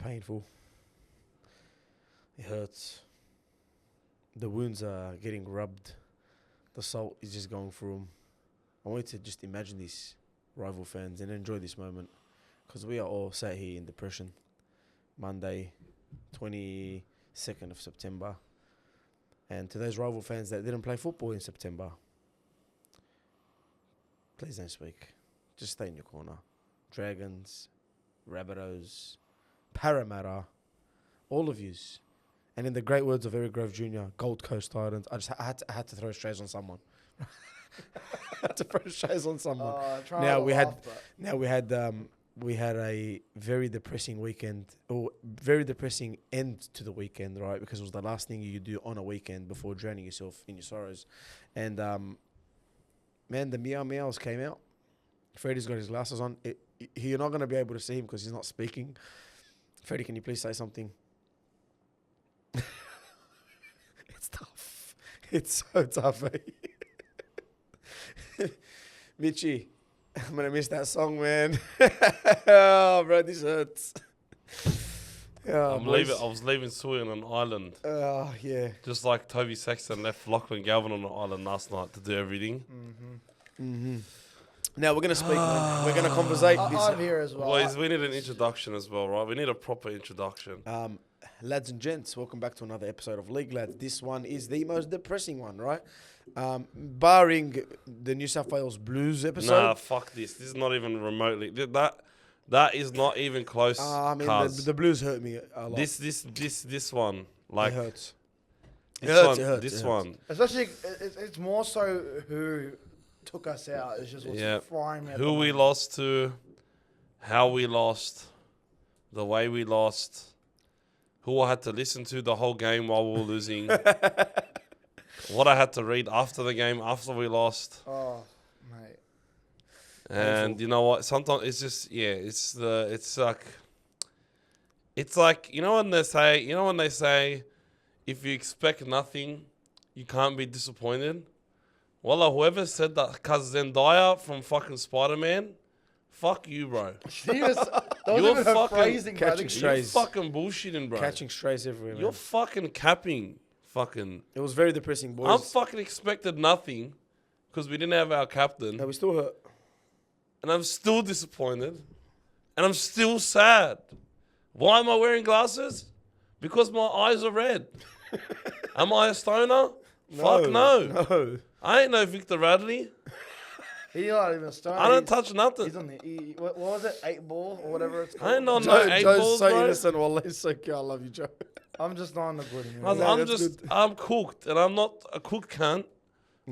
painful. It hurts. The wounds are getting rubbed. The salt is just going through them. I want you to just imagine these rival fans and enjoy this moment, because we are all sat here in depression. Monday, 22nd of September. And to those rival fans that didn't play football in September, please don't speak. Just stay in your corner. Dragons, Rabbitohs, Parramatta, all of yous. And in the great words of Eric Grove Jr., Gold Coast Titans, I had to throw strays on someone. I had to throw strays on someone. We had a very depressing weekend, or very depressing end to the weekend, right? Because it was the last thing you do on a weekend before drowning yourself in your sorrows. And man, the meow meows came out. Freddie's got his glasses on. You're not going to be able to see him because he's not speaking. Freddie, can you please say something? It's tough. It's so tough, eh? Mitchie, I'm going to miss that song, man. Oh, bro, this hurts. I was leaving Suey on an island. Oh, yeah. Just like Toby Sexton left Lachlan Galvin on an island last night to do everything. Now we're going to speak, man. We're going to conversate. I'm here as well. Boys, we need an introduction as well, right? We need a proper introduction. Lads and gents, welcome back to another episode of League Lads. This one is the most depressing one, right? Barring the New South Wales Blues episode. Nah, fuck this. This is not even remotely. That is not even close. I mean, the Blues hurt me a lot. This one, like it hurts. This one. Especially, it's more so who took us out. It's just what's frying me. Who we lost to, how we lost, the way we lost, who I had to listen to the whole game while we were losing, what I had to read after the game after we lost. Oh, mate. And you know what? Sometimes it's just it's like when they say if you expect nothing, you can't be disappointed. Well, whoever said that, cause Zendaya from fucking Spider-Man, fuck you, bro. You're fucking phrasing, catching strays. You're fucking bullshitting, bro. Catching strays everywhere, man. You're fucking capping. Fucking. It was very depressing, boys. I fucking expected nothing because we didn't have our captain. No, we still hurt. And I'm still disappointed. And I'm still sad. Why am I wearing glasses? Because my eyes are red. Am I a stoner? Fuck no. No. I ain't no Victor Radley. He's not even a stoner. I don't touch nothing. He's on the what was it? 8 ball or whatever it's called. I ain't on no 8 Joe's balls, so bro. innocent. Wallah, he's so cute. I love you, Joe. I'm just not on the good anymore. I'm cooked, and I'm not a cooked cunt.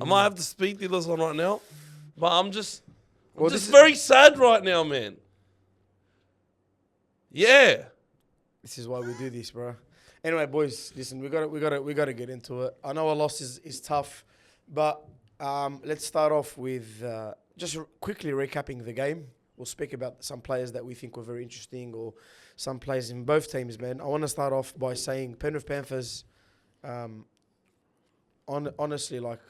I might have the speed dealers on right now, but I'm just very sad right now, man. Yeah. This is why we do this, bro. Anyway, boys, listen, we gotta get into it. I know a loss is tough, but let's start off with just quickly recapping the game. We'll speak about some players that we think were very interesting, or some players in both teams, man. I want to start off by saying Penrith Panthers, honestly, like,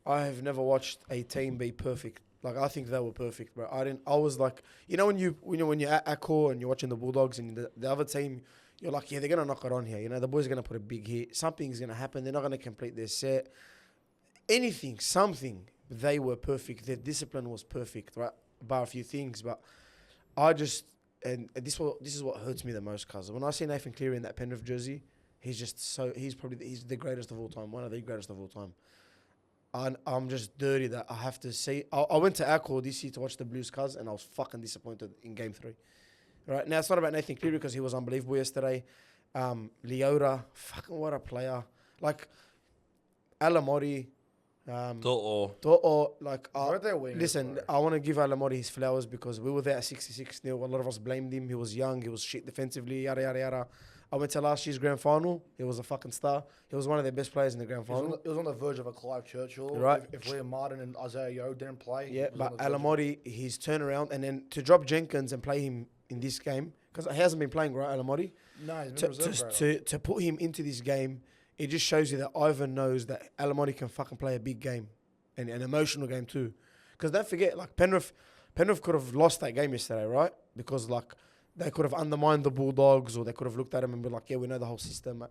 I have never watched a team be perfect. Like, I think they were perfect, bro. I was like, when you're at Accor and you're watching the Bulldogs and the other team, you're like, yeah, they're going to knock it on here. The boys are going to put a big hit. Something's going to happen. They're not going to complete their set. Something. They were perfect. Their discipline was perfect, right? Bar a few things, but this is what hurts me the most, cuz when I see Nathan Cleary in that Penrith jersey, he's the greatest of all time, one of the greatest of all time. And I'm just dirty that I have to see. I went to Accor this year to watch the Blues, cuz, and I was fucking disappointed in Game 3. Right now, it's not about Nathan Cleary because he was unbelievable yesterday. Leota, fucking what a player! Like Alamori. To'o. Listen, I want to give Alamori his flowers because we were there at 66-0. A lot of us blamed him. He was young. He was shit defensively, yada, yada, yada. I went to last year's grand final. He was a fucking star. He was one of their best players in the grand final. It was on the verge of a Clive Churchill. Right. If Liam Martin and Isaiah Yeo didn't play. Yeah, but Alamori, his turnaround, and then to drop Jenkins and play him in this game, because he hasn't been playing, right, Alamori? No, he's been reserve. To put him into this game, it just shows you that Ivan knows that Alamori can fucking play a big game and an emotional game too. Because don't forget, like Penrith could have lost that game yesterday, right? Because like they could have undermined the Bulldogs, or they could have looked at them and been like, yeah, we know the whole system.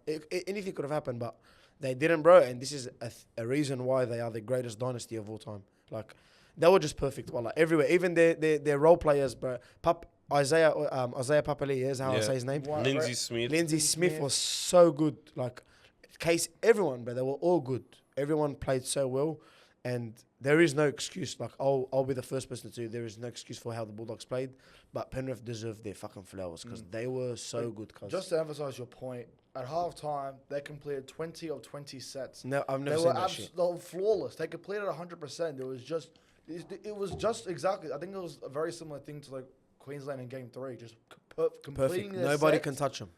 Anything could have happened, but they didn't, bro. And this is a reason why they are the greatest dynasty of all time. Like, they were just perfect. Well, like, everywhere. Even their role players, bro. Isaiah Papali, is how I say his name. Lindsay Smith. Lindsay Smith was so good. Like, everyone, bro, they were all good. Everyone played so well. And there is no excuse. Like, I'll be the first person to. There is no excuse for how the Bulldogs played, but Penrith deserved their fucking flowers because they were so good. Just to emphasize your point, at half time they completed 20 of 20 sets. No, I've never seen that shit. They were flawless. They completed 100%. It was just exactly. I think it was a very similar thing to like Queensland in Game 3, just completing. Perfect. Nobody can touch them.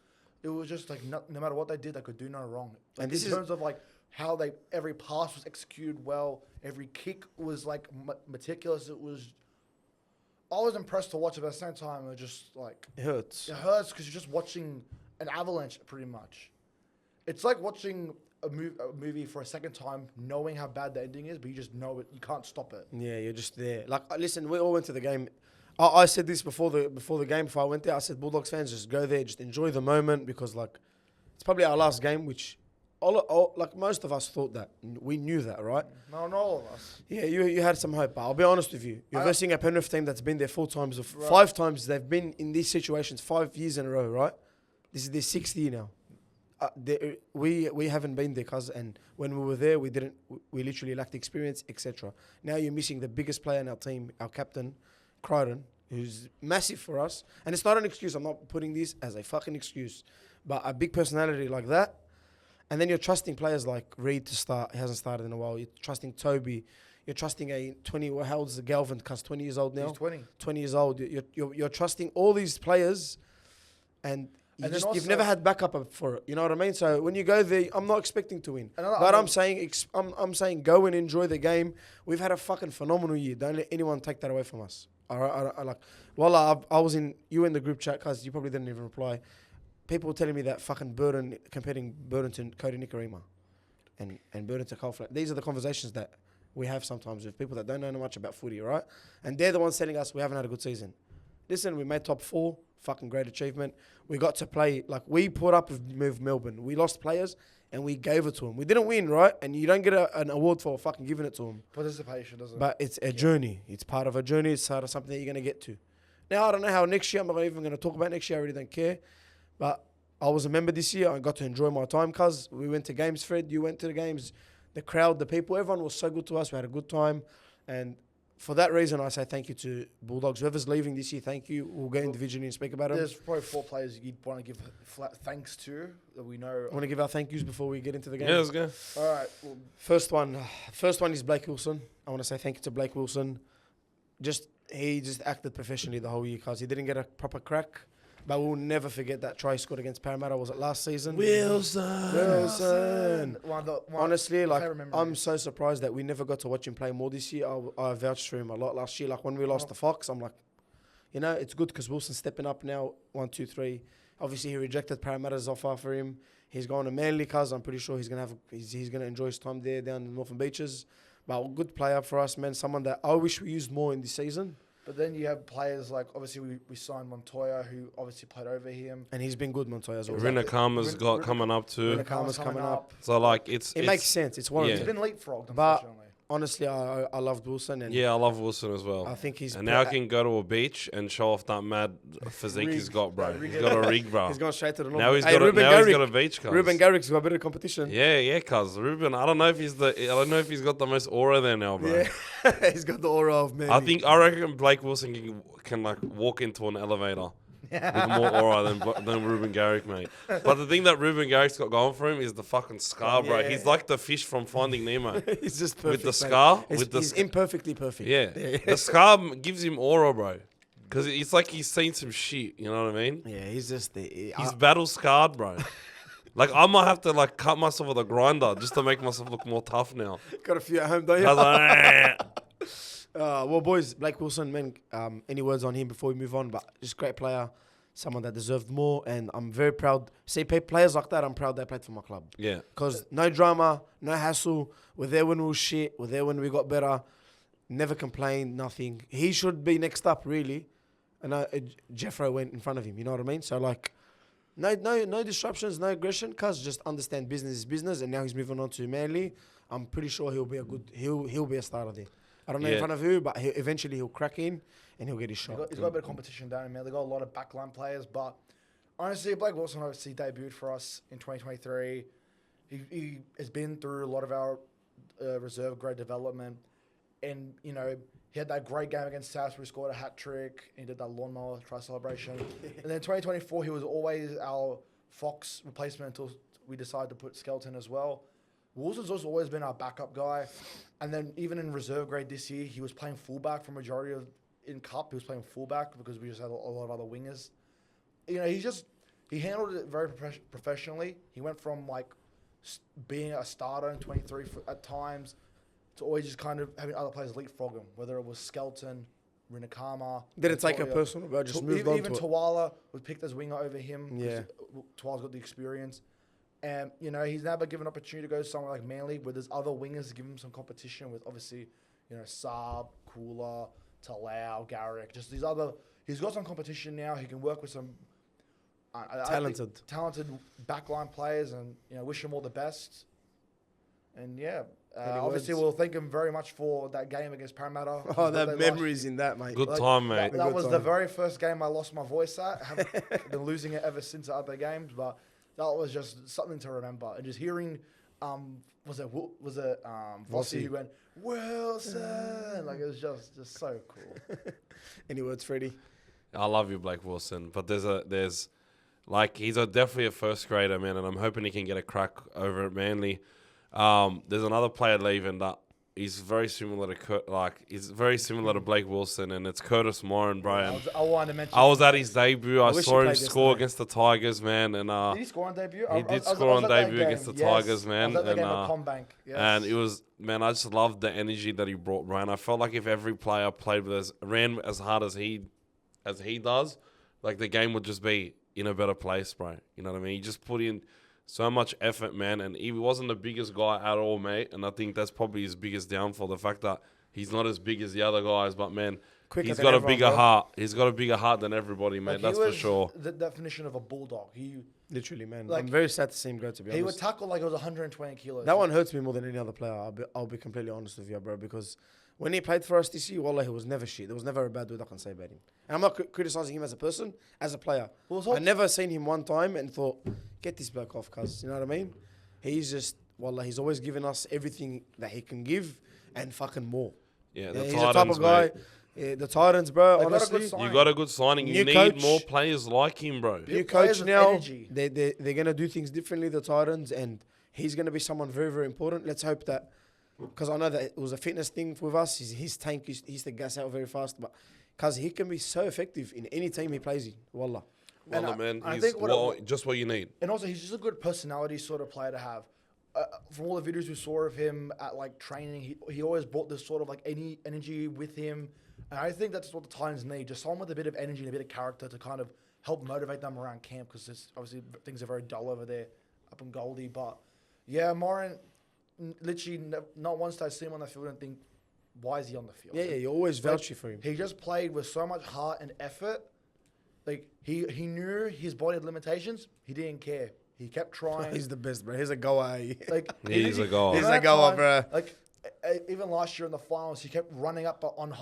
It was just like no matter what they did, they could do no wrong. Like, and this in terms of like how every pass was executed well, every kick was like meticulous. I was impressed to watch it, but at the same time, it just like it hurts. It hurts because you're just watching an avalanche, pretty much. It's like watching a movie for a second time, knowing how bad the ending is, but you just know it. You can't stop it. Yeah, you're just there. Like, listen, we all went to the game. I said this before the game. Before I went there, I said, Bulldogs fans, just go there, just enjoy the moment, because like it's probably our last game, which like most of us thought that. We knew that, right? No, not all of us. Yeah, you had some hope, but I'll be honest with you. You're versing a Penrith team that's been there 4 times, or 5 times. They've been in these situations 5 years in a row, right? This is their 6th year now. We haven't been there, cuz, and when we were there, we literally lacked experience, etc. Now you're missing the biggest player in our team, our captain, Crichton, who's massive for us. And it's not an excuse. I'm not putting this as a fucking excuse, but a big personality like that. And then you're trusting players like Reid to start. He hasn't started in a while. You're trusting Toby. You're trusting a 20. How old is the Galvin? Cuz 20 years old now. He's 20. 20 years old. You're trusting all these players, and you've never had backup for it. You know what I mean? So when you go there, I'm not expecting to win, but I'm saying go and enjoy the game. We've had a fucking phenomenal year. Don't let anyone take that away from us. I like. Well, I was in the group chat, cuz you probably didn't even reply. People were telling me that fucking Burton, comparing Burton to Cody Nicarima and Burton to Cole Flack. These are the conversations that we have sometimes with people that don't know much about footy, right? And they're the ones telling us we haven't had a good season. Listen, we made top 4, fucking great achievement. We got to play, like, we put up with Melbourne. We lost players and we gave it to them. We didn't win, right? And you don't get an award for fucking giving it to them. Participation, doesn't it? But it's a journey. It's part of a journey. It's part of something that you're going to get to. Now, I don't know how next year, I'm not even going to talk about next year. I really don't care. But I was a member this year. I got to enjoy my time, cuz. We went to games, Fred. You went to the games. The crowd, the people, everyone was so good to us. We had a good time. And for that reason, I say thank you to Bulldogs. Whoever's leaving this year, thank you. We'll go individually and speak about them. There's probably 4 players you'd want to give thanks to that we know. I want to give our thank yous before we get into the game. Yeah, let's go. All right. Well, First one is Blake Wilson. I want to say thank you to Blake Wilson. He just acted professionally the whole year, cuz he didn't get a proper crack. But we'll never forget that try he scored against Parramatta. Was it last season? Wilson. Honestly, like, I'm so surprised that we never got to watch him play more this year. I vouched for him a lot last year. Like, when we lost the Fox, I'm like, it's good because Wilson's stepping up now. 1, 2, 3. Obviously, he rejected Parramatta's offer for him. He's going to Manly, cuz I'm pretty sure he's gonna enjoy his time there down in the Northern Beaches. But a good player for us, man. Someone that I wish we used more in this season. But then you have players like, obviously, we signed Montoya, who obviously played over him. And he's been good, Montoya, as well. Rinakama's coming up too. Rinakama's coming up. So, like, it makes sense. It's warranted. He's been leapfrogged, but unfortunately. Honestly, I loved Wilson. And I love Wilson as well. I think he's... And now he can go to a beach and show off that mad physique he's got, bro. He's got a rig, bro. He's gone straight to the north. Now he's got a beach, cuz. Ruben Garrick's got a bit of competition. Yeah, cuz. Ruben, I don't know if he's got the most aura there now, bro. Yeah, he's got the aura of me. I reckon Blake Wilson can like walk into an elevator with more aura than Ruben Garrick, mate. But the thing that Ruben Garrick's got going for him is the fucking scar, bro. He's like the fish from Finding Nemo. He's just perfect. With the scar. He's imperfectly perfect. Yeah. The scar gives him aura, bro. Because it's like he's seen some shit, you know what I mean? Yeah, he's just... He's battle scarred, bro. Like, I might have to, like, cut myself with a grinder just to make myself look more tough now. Got a few at home, don't you? I was like, well, boys, Blake Wilson, man, any words on him before we move on? But just great player, someone that deserved more, and I'm very proud. See, players like that, I'm proud they played for my club. Yeah. Because no drama, no hassle. We're there when we were shit. We're there when we got better. Never complained, nothing. He should be next up, really. and Jeffro went in front of him. You know what I mean? So like, no disruptions, no aggression. Cuz just understand business is business, and now he's moving on to Manly. I'm pretty sure he'll be a starter there. I don't know in front of who, but eventually he'll crack in and he'll get his shot. He's got a bit of competition down in, man. They've got a lot of backline players, but honestly, Blake Wilson obviously debuted for us in 2023. He has been through a lot of our reserve grade development, and you know he had that great game against South where he scored a hat trick. He did that lawnmower try celebration, and then 2024 he was always our Fox replacement until we decided to put Skelton as well. Wilson's also always been our backup guy, and then even in reserve grade this year he was playing fullback for majority of in Cup. He was playing fullback because we just had a lot of other wingers. You know, he handled it very professionally. He went from like being a starter in 23 at times to always just kind of having other players leapfrog him, whether it was Skelton, Rinakama. Didn't take it personal, but just moved on to it. Even Tawala was picked as winger over him. Yeah. Tawala's got the experience. And, you know, he's never given an opportunity to go somewhere like Manly where there's other wingers to give him some competition with, obviously, you know, Saab, Kula, Talau, Garrick. Just these other... He's got some competition now. He can work with some... talented backline players, and, you know, wish him all the best. And, yeah... obviously, we'll thank him very much for that game against Parramatta. Oh, that memories in that, mate. Good time, mate. That was the very first game I lost my voice at. I haven't been losing it ever since the other games, but that was just something to remember. And just hearing, was it Vossi who went, Wilson? Like, it was just so cool. Any words, Freddie? I love you, Blake Wilson, but there's like he's definitely a first grader, man, and I'm hoping he can get a crack over at Manly. There's another player leaving that he's very similar to Blake Wilson, and it's Curtis Moran, bro. I wanted to mention. I was at his debut. I saw him score against the Tigers, man, and did he score on debut? He did score on debut against the Tigers, man. I was at the game at Combank. Yes. And it was, man, I just loved the energy that he brought, bro. And I felt like if every player played with us, ran as hard as he does, like the game would just be in a better place, bro. You know what I mean? He just put in so much effort, man, and he wasn't the biggest guy at all, mate. And I think that's probably his biggest downfall, the fact that he's not as big as the other guys, but, man, he's got a bigger heart. He's got a bigger heart than everybody, mate. That's for sure. The definition of a bulldog. Literally, man. Like, I'm very sad to see him go, to be honest. He would tackle like it was 120 kilos. That one hurts me more than any other player. I'll be completely honest with you, bro, because when he played for us this year, wallah, he was never shit. There was never a bad word I can say about him. And I'm not criticising him as a person, as a player. I never seen him one time and thought, get this bloke off, cuz. You know what I mean? He's just, wallah, he's always given us everything that he can give and fucking more. Yeah, the Titans, he's the type of guy. Yeah, the Titans, bro, honestly. You got a good signing. You need more players like him, bro. New coach now. They're going to do things differently, the Titans, and he's going to be someone very, very important. Let's hope that, because I know that it was a fitness thing with us. His tank used to gas out very fast, but because he can be so effective in any team he plays in, wallah. Wallah, man, he's just what you need. And also, he's just a good personality sort of player to have. From all the videos we saw of him at like training, he always brought this sort of like energy with him. And I think that's what the Titans need, just someone with a bit of energy and a bit of character to kind of help motivate them around camp, because obviously things are very dull over there up in Goldie. But yeah, Moran, literally not once did I see him on the field and think, why is he on the field? Yeah, you always vouch for him. He just played with so much heart and effort. Like, he knew his body had limitations. He didn't care. He kept trying. He's the best, bro. He's a goer. Like, he's a goer. He's a goer, bro. Like, even last year in the finals, he kept running up on...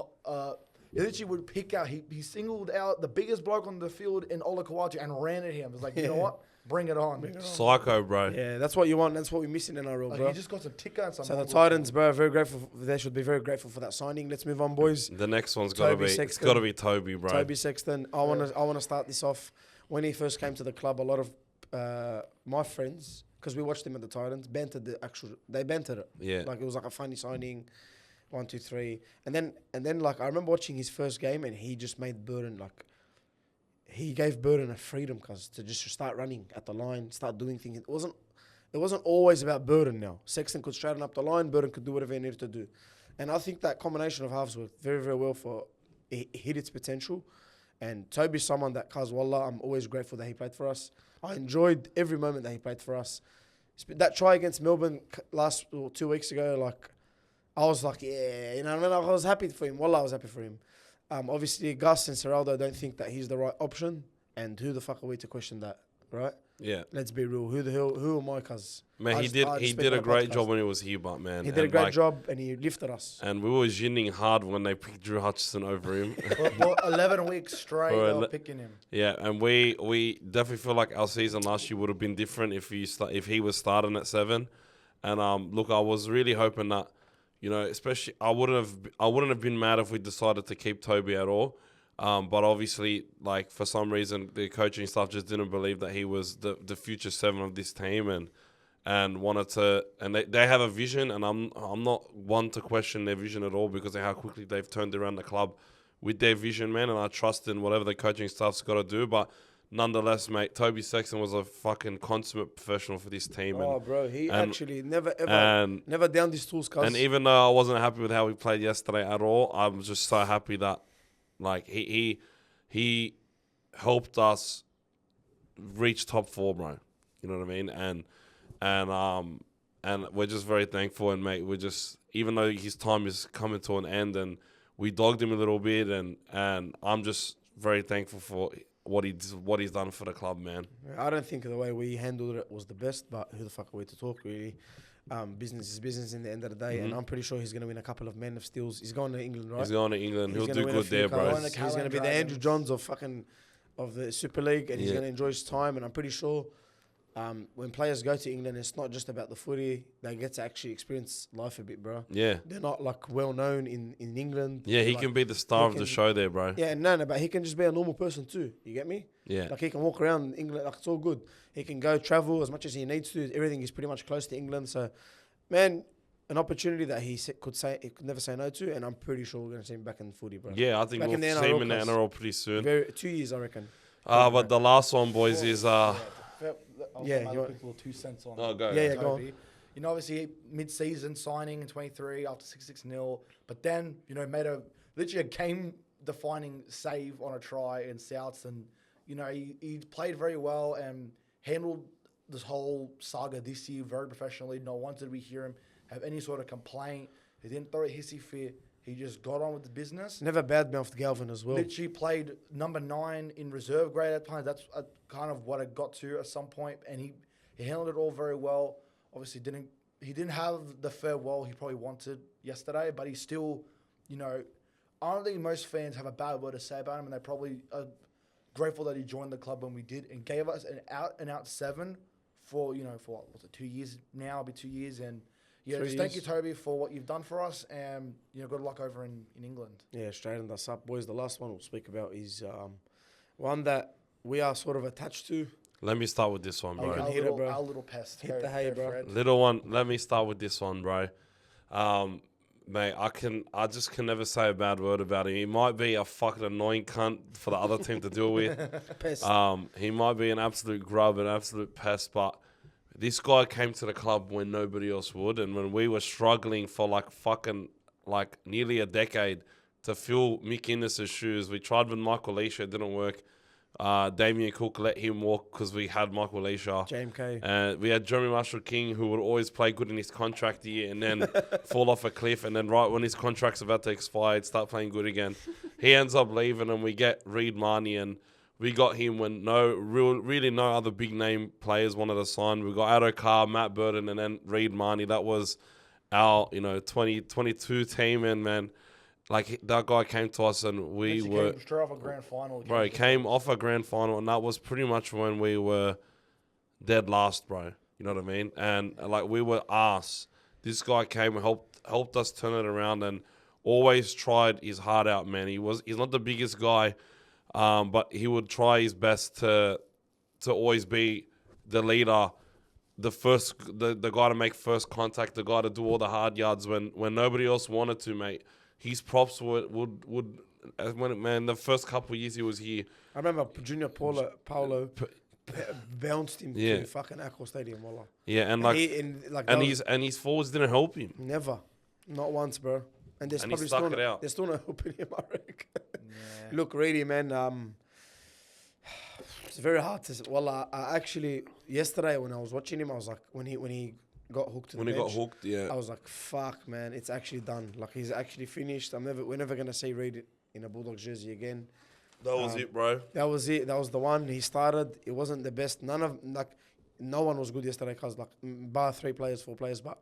he literally would pick out... He singled out the biggest bloke on the field in Ola Kawatu and ran at him. It was like, you know what? Bring it on. Psycho, bro. Yeah, that's what you want. That's what we're missing in our role, bro. He just got some ticker and some... So the Titans, bro, very grateful. They should be very grateful for that signing. Let's move on, boys. The next one's got to be... It's got to be Toby, bro. Toby Sexton. I want to start this off. When he first came to the club, a lot of my friends, because we watched him at the Titans, they bantered it. Yeah. Like, it was like a funny signing, 1, 2, 3. And then like, I remember watching his first game, and he just made Burden, like, he gave Burden a freedom, cause to just start running at the line, start doing things. It wasn't always about Burden now. Sexton could straighten up the line, Burden could do whatever he needed to do. And I think that combination of halves worked very, very well for it hit its potential. And Toby's someone that, cause wallah, I'm always grateful that he played for us. I enjoyed every moment that he played for us. That try against Melbourne 2 weeks ago, like, I was like, yeah, you know what I mean? I was happy for him. Wallah, I was happy for him. Obviously, Gus and Serraldo don't think that he's the right option. And who the fuck are we to question that, right? Yeah. Let's be real. Who am I? Cause Man, I he just did speak a on a great podcast. job when he was here, but man. He did a and, great like, job and he lifted us. And we were ginning hard when they picked Drew Hutchison over him. Well, 11 weeks straight, For they ele- were picking him. Yeah, and we definitely feel like our season last year would have been different if he was starting at 7. And look, I was really hoping that, especially I wouldn't have been mad if we decided to keep Toby at all. But obviously, like, for some reason, the coaching staff just didn't believe that he was the future 7 of this team, and wanted to. And they have a vision, and I'm not one to question their vision at all because of how quickly they've turned around the club with their vision, man. And I trust in whatever the coaching staff's got to do. But nonetheless, mate, Toby Sexton was a fucking consummate professional for this team. Oh, bro, he actually never downed his tools, cuz. And even though I wasn't happy with how we played yesterday at all, I'm just so happy that, like, he helped us reach top 4, bro. You know what I mean? And we're just very thankful. And mate, we're just, even though his time is coming to an end, and we dogged him a little bit, and I'm just very thankful for what he's done for the club, man. I don't think the way we handled it was the best, but who the fuck are we to talk, really? Business is business in the end of the day, and I'm pretty sure he's going to win a couple of Men of Steels. He's going to England, right? He's going to England. He'll do win a good few there, bro. colours. He's going to be the Andrew Johns of the Super League, and he's going to enjoy his time. And I'm pretty sure when players go to England, it's not just about the footy. They get to actually experience life a bit, bro. Yeah. They're not like well known in England. Yeah, he like, can be the star of the show there, bro. Yeah, no, but he can just be a normal person too. You get me? Yeah. Like, he can walk around England, like, it's all good. He can go travel as much as he needs to. Everything is pretty much close to England. So, man, an opportunity that he could never say no to, and I'm pretty sure we're going to see him back in footy, bro. Yeah, I think we'll see him in the NRL pretty soon. 2 years, I reckon. But the last one, boys, is... I'll Yeah, give you my want- little 2 cents on. Oh, go. Yeah, go on. Toby. Obviously mid-season signing in 23 after 6-0, but then made literally a game-defining save on a try in Souths, and he played very well and handled this whole saga this year very professionally. Not once did we hear him have any sort of complaint. He didn't throw a hissy fit. He just got on with the business. Never badmouthed Galvin as well. Literally played number 9 in reserve grade at times. That's kind of what it got to at some point, and he handled it all very well. Obviously, he didn't have the farewell he probably wanted yesterday, but he still, I don't think most fans have a bad word to say about him, and they probably are grateful that he joined the club when we did and gave us an out 7 for for what was it, 2 years now? It'll be 2 years, and just thank you, Toby, for what you've done for us, and good luck over in England. Yeah, straightened us up, boys. The last one we'll speak about is one that we are sort of attached to. Let me start with this one, bro. Our little pest. Hit the hay, bro. Fred. Little one, let me start with this one, bro. Mate, I just can never say a bad word about him. He might be a fucking annoying cunt for the other team to deal with. Pest. He might be an absolute grub, an absolute pest, but this guy came to the club when nobody else would, and when we were struggling for nearly a decade to fill Mick Innes' shoes. We tried with Michael Leisha, it didn't work. Damien Cook let him walk because we had Michael Leisha. JMK. We had Jeremy Marshall-King, who would always play good in his contract year and then fall off a cliff, and then right when his contract's about to expire, he'd start playing good again. He ends up leaving, and we get Reid Marnie, and we got him when really no other big name players wanted to sign. We got Addo Carr, Matt Burton, and then Reid Marnie. That was our 2022 team, and man, like, that guy came to us, and we were came straight off a grand final. Bro, he came off a grand final, and that was pretty much when we were dead last, bro. You know what I mean? And like, we were arse. This guy came and helped us turn it around, and always tried his heart out, man. He's not the biggest guy, but he would try his best to always be the leader, the guy to make first contact, the guy to do all the hard yards when nobody else wanted to, mate. His props would when the first couple of years he was here. I remember Junior Paulo bounced him to fucking Accor Stadium, wallah. Yeah, and his forwards didn't help him. Never, not once, bro. And there's And he probably stuck still it out. There's still no hope in him, I reckon. Yeah. Look, really, man. It's very hard to say. Well, I actually yesterday when I was watching him, I was like, when he got hooked to the bench, I was like, fuck, man, it's actually done. Like, he's actually finished. We're never gonna see Reid in a Bulldogs jersey again. That was it, bro. That was it. That was the one. He started. It wasn't the best. No one was good yesterday, cause bar 3 players, 4 players. But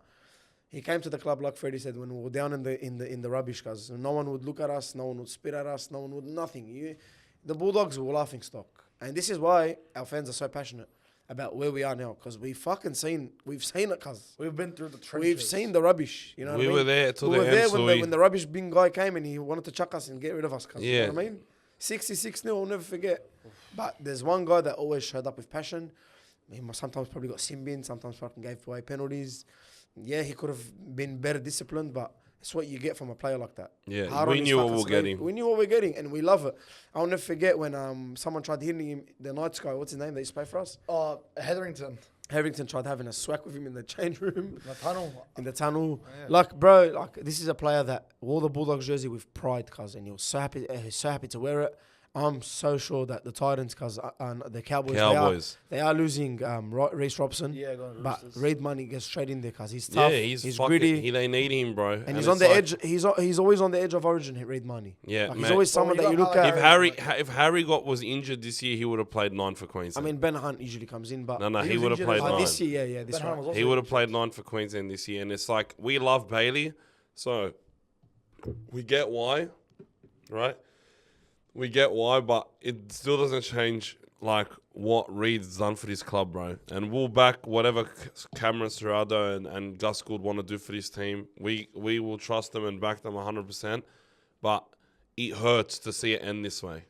he came to the club, like Freddie said, when we were down in the rubbish, cause no one would look at us, no one would spit at us, no one would nothing. The Bulldogs were laughing stock, and this is why our fans are so passionate about where we are now, cause we've seen it, cause We've been through the trenches. we've seen the rubbish. You know what I We mean? were there till We the were end, there so when the rubbish bin guy came and he wanted to chuck us and get rid of us. Cause you know what I mean? 66-0, I'll never forget. But there's one guy that always showed up with passion. He sometimes probably got sin bin, sometimes fucking gave away penalties. Yeah, he could have been better disciplined, but it's what you get from a player like that. Yeah, Hard on we his knew what fucking we were sleeve. getting. We knew what we were getting, and we love it. I'll never forget when someone tried hitting him, the Knights guy, what's his name, that used to play for us? Hetherington. Harrington tried having a swag with him in the change room. The tunnel. In the tunnel. Yeah. Like, bro, this is a player that wore the Bulldogs jersey with pride, cuz, and he was so happy. He's so happy to wear it. I'm so sure that the Titans, cuz, and the Cowboys. They are losing Reece Robson. Yeah, going But Roosters. Reid Money gets straight in there, cuz he's tough. Yeah, he's fucking, gritty. they need him, bro. And he's on it's the like- edge. He's always on the edge of Origin. Reid Money. Yeah, Like, he's man. always someone Well, that you you look got at. If Harry was injured this year, he would have played 9 for I Queensland. mean, Ben Hunt usually comes in, but no, He he was would have injured played as well. 9. this year, yeah, this Ben Hunt right. was also He would have injured. played 9 for Queensland this year, and it's like we love Bailey, so we get why, right? We get why, but it still doesn't change like what Reid's done for this club, bro. And we'll back whatever Cameron Serrado and Gus Gould want to do for this team. We will trust them and back them 100%. But it hurts to see it end this way.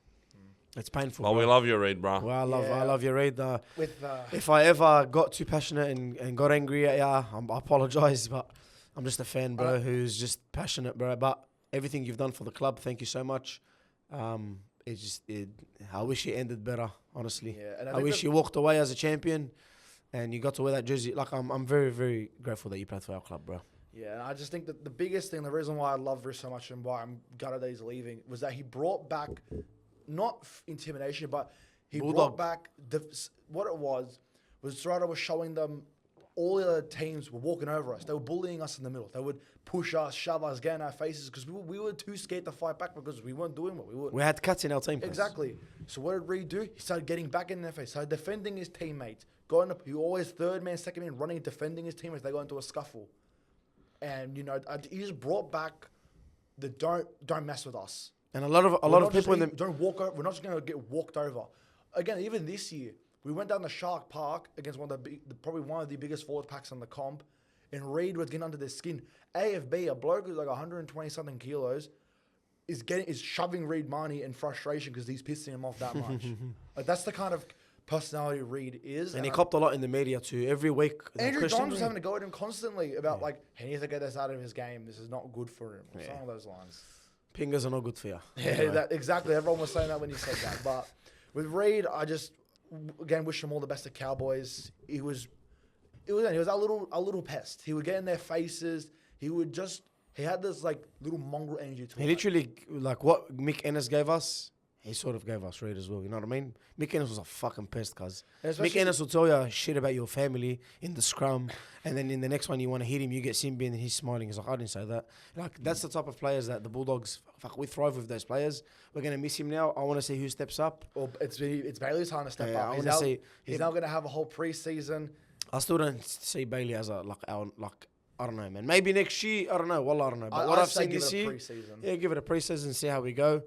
It's painful. But bro. we love you, Reid, bro. Well, I Yeah. love your Reid. With If I ever got too passionate and got angry at ya, I apologize, but I'm just a fan, bro, who's just passionate, bro. But everything you've done for the club, thank you so much. I wish it ended better, honestly. Yeah, and I I think wish that- you walked away as a champion and you got to wear that jersey. Like, I'm very, very grateful that you played for our club, bro. Yeah, and I just think that the biggest thing, the reason why I love Riz so much and why I'm gutted that he's leaving, was that he brought back not intimidation, but he Bulldog. brought back what it was Serrata was showing them all the other teams were walking over us. They were bullying us in the middle. They would push us, shove us, get in our faces because we were too scared to fight back because we weren't doing what we would. We had cuts in our team. cuz. Exactly. So what did Reid do? He started getting back in their face, started defending his teammates, going up. He always third man, second man, running, defending his teammates. They got into a scuffle, and he just brought back the don't mess with us. And a lot of people in the don't walk over. We're not just going to get walked over. Again, even this year, we went down to Shark Park against probably one of the biggest forward packs on the comp, and Reid was getting under their skin. AFB, a bloke who's like 120 something kilos, is shoving Reid Marnie in frustration because he's pissing him off that much. Like, that's the kind of personality Reid is. and he copped a lot in the media too. Every week, Andrew Christian Johns was Reid. having to go at him constantly about like he needs to get this out of his game. This is not good for him. Or some of those lines. Pingers are not good for you. Yeah, exactly. Everyone was saying that when he said that. But with Reid, I just again wish him all the best at Cowboys. He was a little pest. He would get in their faces. He had this like little mongrel energy to him. He literally, like what Mick Ennis gave us, he sort of gave us Reid as well. You know what I mean? Mick Ennis was a fucking pest, cuz. And Mick especially- Ennis will tell you shit about your family in the scrum, and then in the next one you want to hit him, you get Simbi, and he's smiling. He's like, I didn't say that. Like, that's the type of players that the Bulldogs, we thrive with those players. We're going to miss him now. I want to see who steps up. Well, it's Bailey's time to step Yeah, up. I He's wanna now, see- he's now going to have a whole preseason. I still don't see Bailey as I don't know, man. Maybe next year, I don't know. Well, I don't know. But what I'd I've say seen give this it a year, preseason. yeah, give it a preseason, see how we go.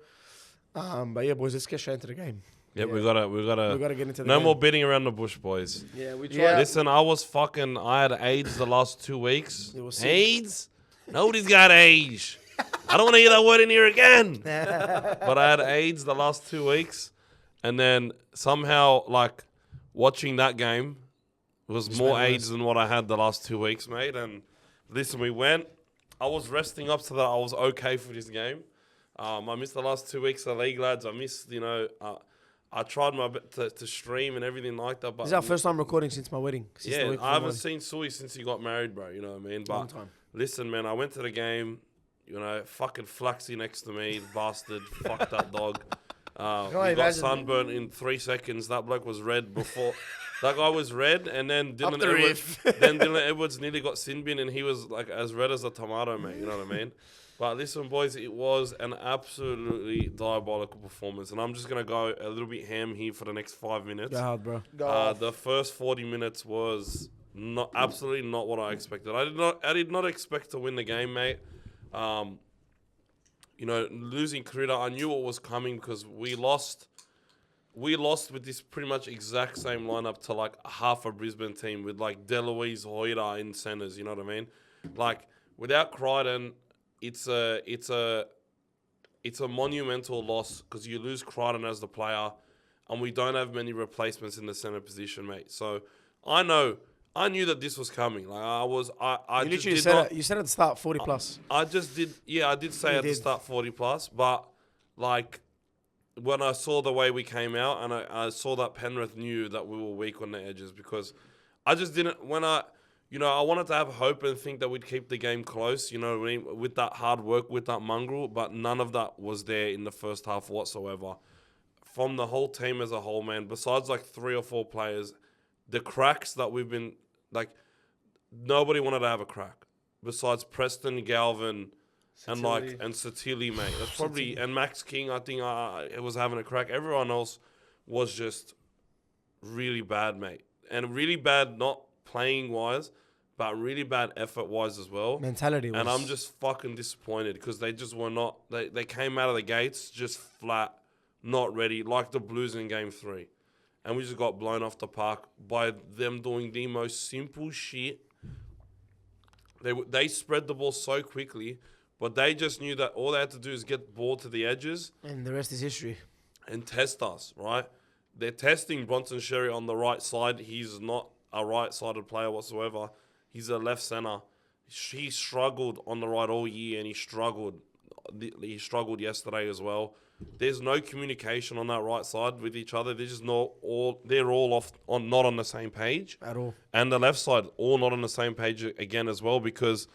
But yeah, boys, let's get straight into the game. Yeah, Yeah. we gotta We got to get into the no game. more beating around the bush, boys. Yeah, we Yeah. tried. Listen, I had AIDS the last 2 weeks. You were sick. AIDS? Nobody's got AIDS. I don't want to hear that word in here again. But I had AIDS the last 2 weeks, and then somehow, like, watching that game was Just more made it AIDS than what I had the last 2 weeks, mate. And listen, we went. I was resting up so that I was okay for this game. I missed the last 2 weeks of the league, lads. I missed, I tried my bit to stream and everything like that. But This is our first time recording since my wedding. Since the yeah, week I haven't before seen Suey since he got married, bro. You know what I mean? Long But time. listen, man, I went to the game. Fucking Flaxy next to me, bastard, fuck that dog. He got imagine. sunburnt in 3 seconds. That bloke was red before. That guy was red, and then Dylan the Edwards. Then Dylan Edwards nearly got sin bin, and he was like as red as a tomato, mate. You know what I mean? But listen, boys, it was an absolutely diabolical performance. And I'm just going to go a little bit ham here for the next 5 minutes. Go hard, bro. The first 40 minutes was absolutely not what I expected. I did not expect to win the game, mate. Losing Critter, I knew what was coming because we lost with this pretty much exact same lineup to like half a Brisbane team with like Deloise, Hoyter in centres, you know what I mean? Like without Crichton, it's a monumental loss because you lose Crichton as the player and we don't have many replacements in the centre position, mate. So I knew that this was coming. Like I You just literally did said not, it. You said at the start 40 plus. I just did. Yeah, I did say You at the did. start 40 plus, but like when I saw the way we came out and I saw that Penrith knew that we were weak on the edges because I just didn't. I wanted to have hope and think that we'd keep the game close. You know what I mean? With that hard work, with that mongrel, but none of that was there in the first half whatsoever. From the whole team as a whole, man. Besides like 3 or 4 players, the cracks that we've been like. Nobody wanted to have a crack besides Preston, Galvin, and Satili, mate. That's probably and Max King. I think it was having a crack. Everyone else was just really bad, mate, and really bad not playing wise, but really bad effort wise as well. Mentality. And I'm just fucking disappointed because they just were not. They came out of the gates just flat, not ready, like the Blues in Game 3, and we just got blown off the park by them doing the most simple shit. They spread the ball so quickly, but they just knew that all they had to do is get the ball to the edges. And the rest is history. And test us, right? They're testing Bronson Sherry on the right side. He's not a right-sided player whatsoever. He's a left centre. He struggled on the right all year, and he struggled yesterday as well. There's no communication on that right side with each other. They're just not not on the same page At all. And the left side all not on the same page again as well because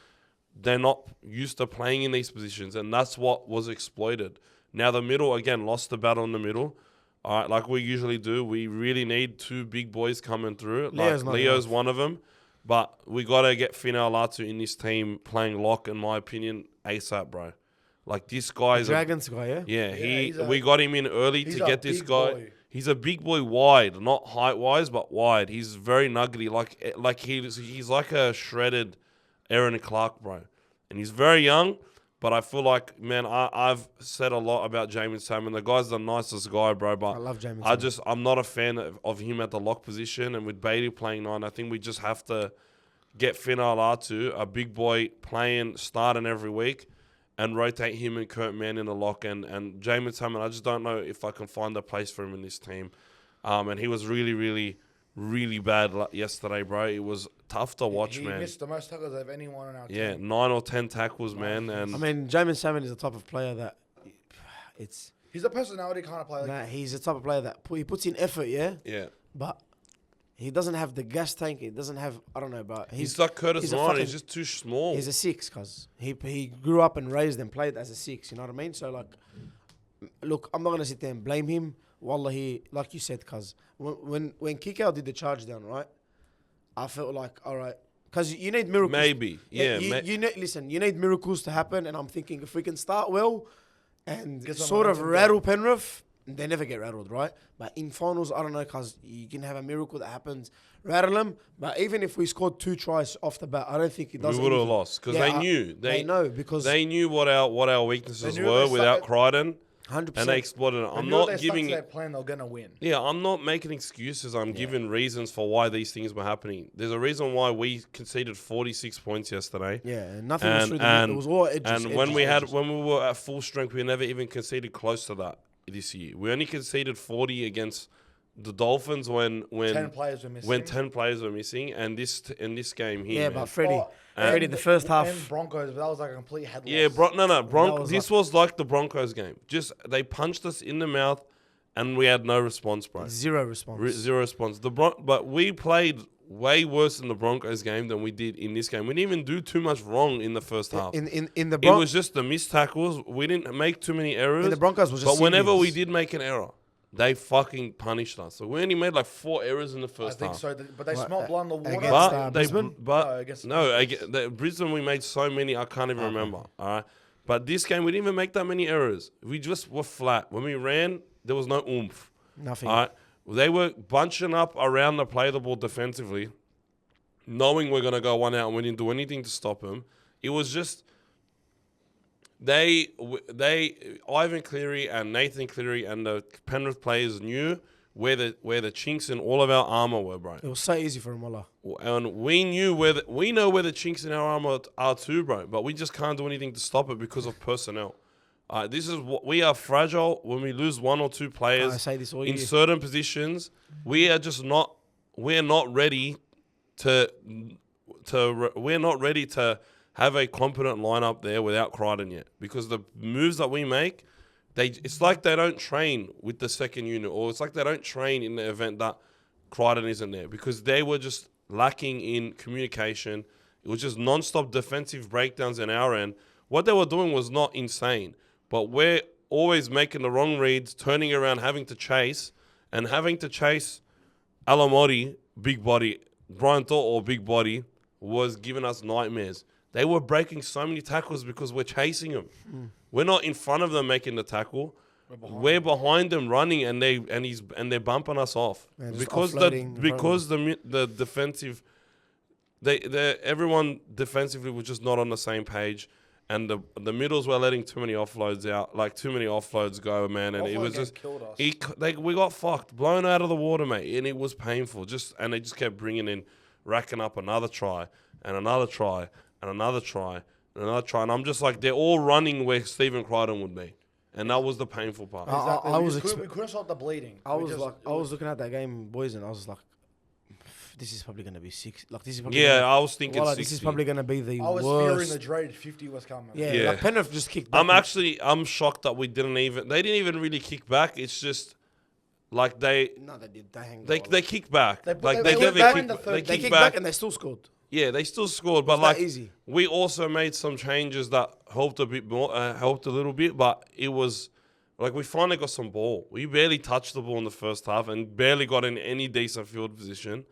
they're not used to playing in these positions, and that's what was exploited. Now the middle again lost the battle in the middle. All right, like we usually do. We really need 2 big boys coming through. Leo's one of them, but we gotta get Fina Alatu in this team playing lock, in my opinion, ASAP, bro. Like this guy is Dragons guy, yeah? Yeah, we got him in early to get this guy. Boy. He's a big boy wide, not height wise, but wide. He's very nuggety, like he's like a shredded Aaron Clark, bro. And he's very young, but I feel like, man, I've said a lot about Jamin Salmon. The guy's the nicest guy, bro. But I love Jamin Salmon. I'm not a fan of him at the lock position, and with Beatty playing 9, I think we just have to get Fina Alatu, a big boy playing, starting every week, and rotate him and Kurt Mann in the lock. And Jamin Salmon, I just don't know if I can find a place for him in this team. And he was really, really, really bad yesterday, bro. It was tough to watch, man. He missed the most tackles of anyone on our team. Yeah, 9 or 10 tackles, man. And I mean, Jamin Salmon is the type of player that He's a personality kind of player. he's the type of player that he puts in effort, yeah? yeah. But he doesn't have the gas tank. He doesn't have, I don't know, but He's like Curtis he's a Ryan. fucking- He's just too small. he's a 6, cuz. He grew up and raised and played as a 6, you know what I mean? So, like, look, I'm not going to sit there and blame him. Wallahi, like you said, cuz. When Kikau did the charge down, right? I felt like, all right. Because you need miracles. Maybe. Yeah. You need, listen, you need miracles to happen. And I'm thinking if we can start well and Get some sort of momentum rattle Penrith, they never get rattled, right? But in finals, I don't know, because you can have a miracle that happens, rattle them. But even if we scored 2 tries off the bat, I don't think it does we would have anything. lost because Yeah, they knew. They know because They knew what our weaknesses They knew were they without suck Crichton, 100%. and they exploited it. They I'm knew not if they stuck giving. to their plan, they're gonna win. Yeah, I'm not making excuses. I'm giving reasons for why these things were happening. There's a reason why we conceded 46 points yesterday. Yeah, and nothing was through the middle. It was all edges. And when we were at full strength, we never even conceded close to that this year. We only conceded 40 against the Dolphins when 10 players were missing. when 10 players were missing, and this game here. Yeah, man. but Freddie, Oh, Freddie, the first half. And Broncos, but that was like a complete head loss. Yeah, was This was like the Broncos game. Just they punched us in the mouth, and we had no response, bro. Zero response. Zero response. But we played way worse in the Broncos game than we did in this game. We didn't even do too much wrong in the first half. In the It was just the missed tackles. We didn't make too many errors. in the Broncos was just But whenever we serious. did make an error, they fucking punished us. So we only made like 4 errors in the I first think half. so. But they What, smelt blood in the water. against, But Brisbane? No, I guess- Brisbane we made so many I can't even remember. All right, But this game, we didn't even make that many errors. We just were flat. When we ran, there was no oomph. Nothing. All right? They were bunching up around the play of the ball defensively, knowing we're going to go one out, and we didn't do anything to stop them. It was just Ivan Cleary and Nathan Cleary and the Penrith players knew where the chinks in all of our armor were, bro. It was so easy for him, Wallah. And we know where the chinks in our armor are too, bro. But we just can't do anything to stop it because of personnel. This is what we are fragile when we lose one or two players I say this all in year. certain positions. We are just not. We're not ready to have a competent lineup there without Crichton yet, because the moves that we make, it's like they don't train with the second unit, or it's like they don't train in the event that Crichton isn't there, because they were just lacking in communication. It was just non-stop defensive breakdowns in our end. What they were doing was not insane, but we're always making the wrong reads, turning around, having to chase Alamori, big body, Brian Thorpe, big body, was giving us nightmares. They were breaking so many tackles because we're chasing them. We're not in front of them making the tackle. We're behind them running, and they're bumping us off because the defensive, everyone defensively was just not on the same page, and the middles were letting too many offloads out, like too many offloads go, man, and it was just killed us. we got fucked, blown out of the water, mate, and it was painful. And they just kept bringing in, racking up another try and another try. And another try, and I'm just like, they're all running where Stephen Crichton would be, and that was the painful part. Exactly. We couldn't stop the bleeding. I was looking at that game, boys, and I was like, this is probably gonna be 6. Like this is probably I was thinking. well, this is probably gonna be the I was worst. fearing the dread 50 was coming. Yeah, like Penrith just kicked back. I'm shocked that they didn't even really kick back. It's just like they did. They kicked back. They kicked back and they still scored. Yeah, they still scored, but like easy. We also made some changes that helped a bit more, helped a little bit, but it was like we finally got some ball. We barely touched the ball in the first half and barely got in any decent field position.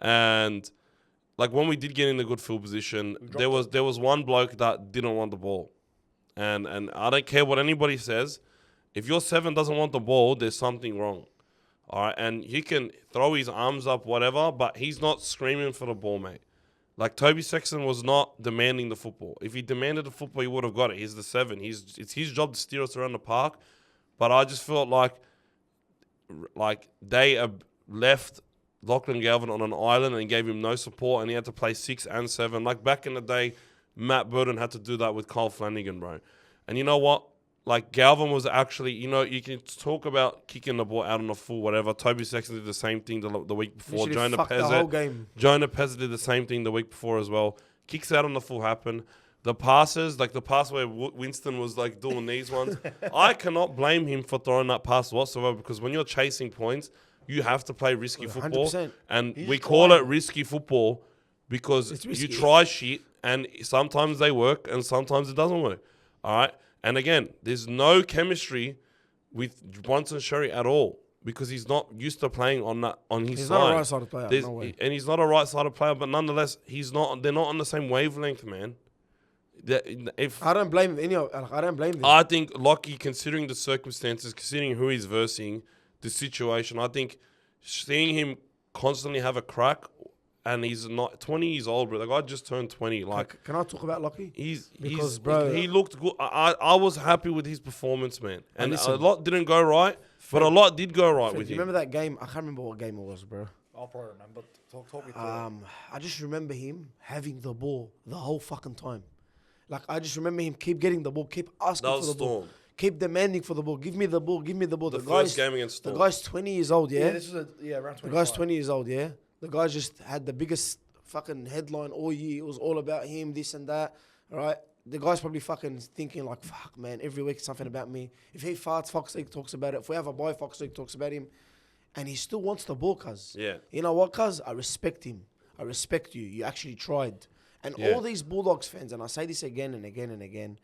And like when we did get in a good field position, there was one bloke that didn't want the ball, and I don't care what anybody says. If your 7 doesn't want the ball, there's something wrong. All right, and he can throw his arms up, whatever, but he's not screaming for the ball, mate. Like, Toby Sexton was not demanding the football. If he demanded the football, he would have got it. He's the 7. It's his job to steer us around the park. But I just felt like they left Lachlan Galvin on an island and gave him no support, and he had to play 6 and 7. Like, back in the day, Matt Burton had to do that with Kyle Flanagan, bro. And you know what? Like, Galvin was actually, you can talk about kicking the ball out on the full, whatever. Toby Sexton did the same thing the week before. Jonah Pezzett did the same thing the week before as well. Kicks out on the full happen. The passes, like the pass where Winston was like doing these ones, I cannot blame him for throwing that pass whatsoever, because when you're chasing points, you have to play risky football. 100%. And we call it risky football because you try shit, and sometimes they work and sometimes it doesn't work. All right? And again, there's no chemistry with Bronson Sherry at all, because he's not used to playing on his side. He's not a right-sided player. No way. And he's not a right-sided player, but nonetheless, they're not on the same wavelength, man. I don't blame them. I don't blame them. I think Lockie, considering the circumstances, considering who he's versing, the situation, I think seeing him constantly have a crack, and he's not 20 years old, bro. The guy just turned 20. Like, can I talk about Lockie? Bro, he looked good. I was happy with his performance, man. And a lot didn't go right, but a lot did go right with him. Remember that game? I can't remember what game it was, bro. I'll probably remember. Talk me through it. I just remember him having the ball the whole fucking time. Like, I just remember him keep getting the ball, keep asking for the ball, keep demanding for the ball. Give me the ball, give me the ball. The first game against Storm. The guy's 20 years old, yeah? Yeah, this was around 25. The guy's 20 years old, yeah? The guy just had the biggest fucking headline all year. It was all about him, this and that, all right? The guy's probably fucking thinking like, fuck, man, every week something about me. If he farts, Fox League talks about it. If we have a boy, Fox League talks about him. And he still wants the ball, cuz. Yeah. You know what, cuz? I respect him. I respect you. You actually tried. And all these Bulldogs fans, and I say this again and again and again,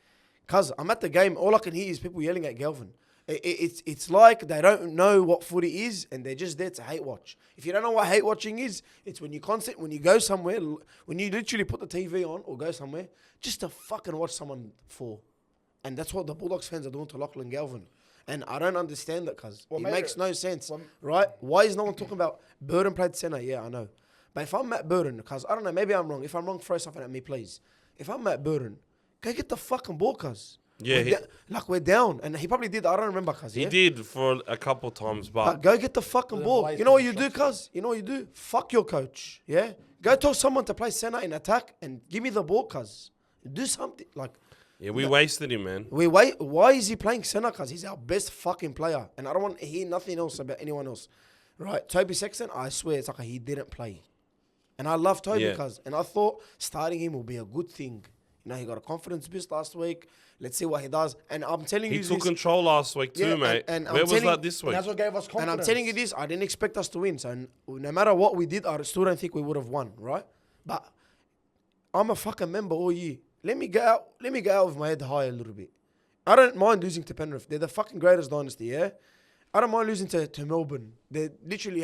cuz I'm at the game, all I can hear is people yelling at Galvin. It's like they don't know what footy is, and they're just there to hate watch. If you don't know what hate watching is, it's when you go somewhere, when you literally put the TV on or go somewhere, just to fucking watch someone fall. And that's what the Bulldogs fans are doing to Lachlan Galvin. And I don't understand that, cuz. Well, It mate, makes no sense, well, right? Why is no one talking about Burden played centre? Yeah, I know. But if I'm Matt Burden, cuz, I don't know, maybe I'm wrong. If I'm wrong, throw something at me, please. If I'm Matt Burden, go get the fucking ball, cuz. Yeah, we're down. And he probably did. I don't remember, cuz. he Yeah? did for a couple times, But go get the fucking ball. Blaze You know what was you do, cuz? You know what you do? Fuck your coach, yeah? Go tell someone to play centre in attack and give me the ball, cuz. Do something. Like, yeah, we wasted him, man. why is he playing centre? Cuz he's our best fucking player. And I don't want to hear nothing else about anyone else. Right? Toby Sexton, I swear, it's like he didn't play. And I love Toby, Yeah. cuz. And I thought starting him will be a good thing. You know, he got a confidence boost last week. Let's see what he does. And I'm telling He you took this. control last week too, Yeah, mate. and I'm Where was telling- that this And week? that's what gave us confidence. And I'm telling you this, I didn't expect us to win. So no matter what we did, I still don't think we would have won, right? But I'm a fucking member all year. Let me get out with my head high a little bit. I don't mind losing to Penrith. They're the fucking greatest dynasty, yeah? I don't mind losing to Melbourne. They literally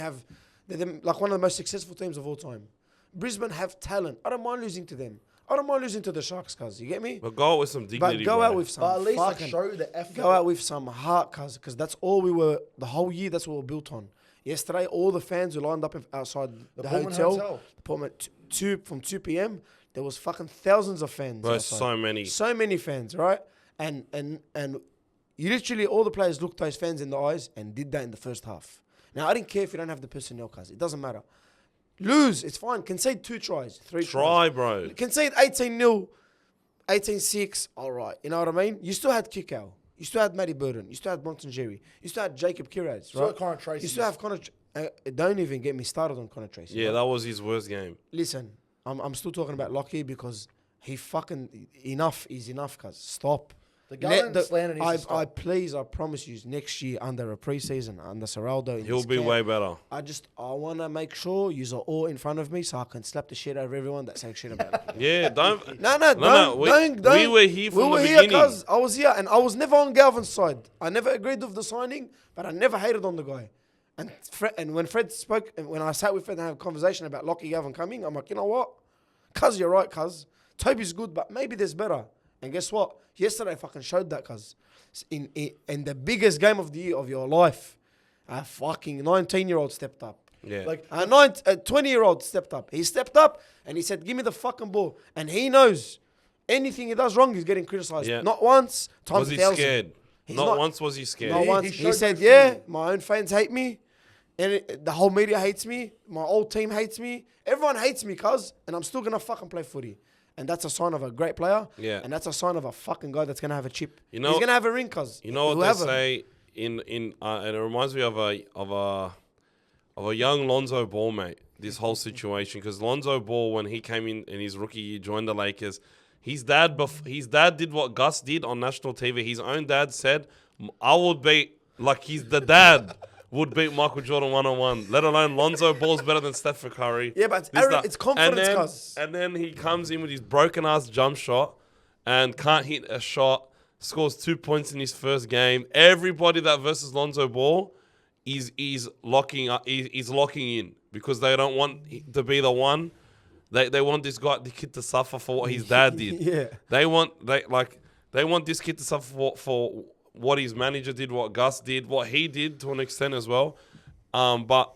they're like one of the most successful teams of all time. Brisbane have talent. I don't mind losing to them. I don't mind losing to the Sharks, cuz. You get me? But go out with some dignity, But go bro. out with some But at least like fucking... show the effort. Go out with some heart, cuz that's all we were, the whole year, that's what we were built on. Yesterday, all the fans who lined up outside the Pullman hotel, the Pullman from 2 p.m., there was fucking thousands of fans. Bro, outside. so many. So many fans, right? And you literally, all the players looked those fans in the eyes and did that in the first half. Now, I didn't care if you don't have the personnel, cuz. It doesn't matter. Lose, it's fine. Concede 2 tries, 3 Try, tries. bro. Concede 18-0, 18-6, all right. You know what I mean? You still had Kickow. You still had Matty Burden. You still had Bronson Jerry. You still had Jacob Kiraz, Still right? had Connor Tracy. You still have Connor... don't even get me started on Connor Tracy. Yeah, right? that was his worst game. Listen, I'm still talking about Lockie because he fucking... Enough is enough, cuz. Stop. The Gallen slander needs to stop. I promise you, next year under a preseason, under Seraldo, in He'll this be camp, way better. I want to make sure you're all in front of me so I can slap the shit out of everyone that's saying shit about me. Yeah, don't. No, we were here from the beginning. Cuz I was here, and I was never on Galvin's side. I never agreed with the signing, but I never hated on the guy. And when Fred spoke, and when I sat with Fred and had a conversation about Lockie Galvin coming, I'm like, you know what? Cuz, you're right, cuz. Toby's good, but maybe there's better. And guess what? Yesterday I fucking showed that, cuz. In the biggest game of the year of your life, a fucking 19-year-old stepped up. Yeah. Like a 20-year-old stepped up. He stepped up and he said, give me the fucking ball. And he knows anything he does wrong, he's getting criticized. Yeah. Not once, times was he 1,000. scared? He's Not once was he scared. Not He once. He showed said, no yeah, fear. my own fans hate me. And the whole media hates me. My old team hates me. Everyone hates me, cuz. And I'm still going to fucking play footy. And that's a sign of a great player. Yeah. And that's a sign of a fucking guy that's going to have a chip. You know- he's going to have a ring, cuz. You know what Whoever. they say and it reminds me of a young Lonzo Ball, mate. This whole situation, because Lonzo Ball, when he came in his rookie year, joined the Lakers. His dad did what Gus did on national TV. His own dad said, "I would beat the dad." Would beat Michael Jordan 1-on-1, let alone Lonzo Ball's better than Steph Curry. Yeah, but it's confidence, cuz. And then he comes in with his broken ass jump shot and can't hit a shot, scores 2 points in his first game. Everybody that versus Lonzo Ball is locking in because they don't want to be the one. They want this kid to suffer for what his dad did. Yeah. They want this kid to suffer for what his manager did, what Gus did, what he did to an extent as well. But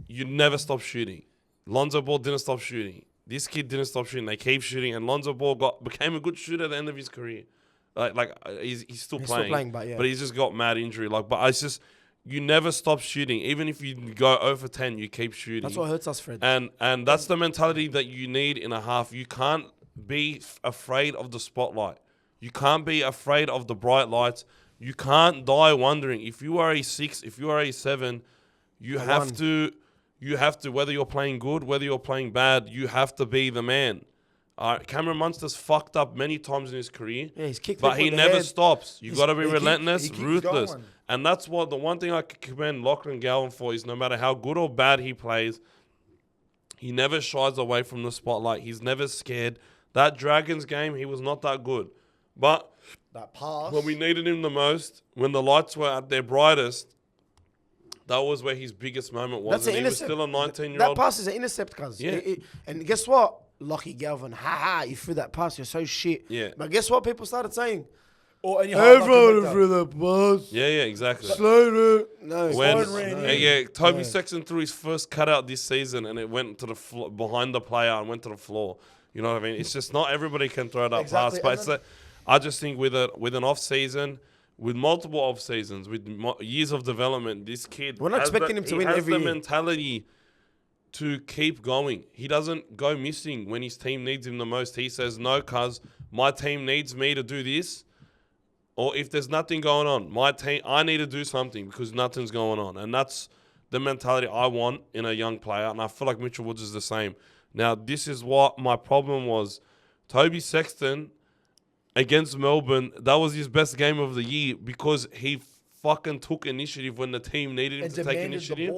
you never stop shooting. Lonzo Ball didn't stop shooting. This kid didn't stop shooting. They keep shooting, and Lonzo Ball became a good shooter at the end of his career. He's still playing, but yeah. But he's just got mad injury. But it's just you never stop shooting. Even if you go 0 for 10, you keep shooting. That's what hurts us, Fred. And that's the mentality that you need in a half. You can't be afraid of the spotlight. You can't be afraid of the bright lights. You can't die wondering. If you are a 6, if you are a 7, you have to, whether you're playing good, whether you're playing bad, you have to be the man. Cameron Munster's fucked up many times in his career, Yeah, he's kicked but people he in the never head. stops. You got to be he keep- relentless, he keeps ruthless. going. And that's what the one thing I commend Lachlan Galvin for is no matter how good or bad he plays, he never shies away from the spotlight. He's never scared. That Dragons game, he was not that good. But That pass. when we needed him the most, when the lights were at their brightest, that was where his biggest moment was. That's And an he was intercept. still a That 19-year-old. pass is an intercept, cuz. Yeah. And guess what? Lockie Galvin, you threw that pass, you're so shit. Yeah. But guess what people started saying? And you hard Everyone knock for the bus. Yeah, exactly. Slow it. No, When ran Toby No. Sexton threw his first cutout this season, and it went to the behind the player and went to the floor. You know what I mean? It's just not everybody can throw that Exactly, pass. But and it's I just think with an off season, with multiple off seasons, with years of development, this kid We're not expecting him to win every the year. mentality to keep going. He doesn't go missing when his team needs him the most. He says, "No, cuz my team needs me to do this." Or if there's nothing going on, I need to do something because nothing's going on. And that's the mentality I want in a young player. And I feel like Mitchell Woods is the same. Now, this is what my problem was. Toby Sexton against Melbourne, that was his best game of the year because he fucking took initiative when the team needed him to take initiative.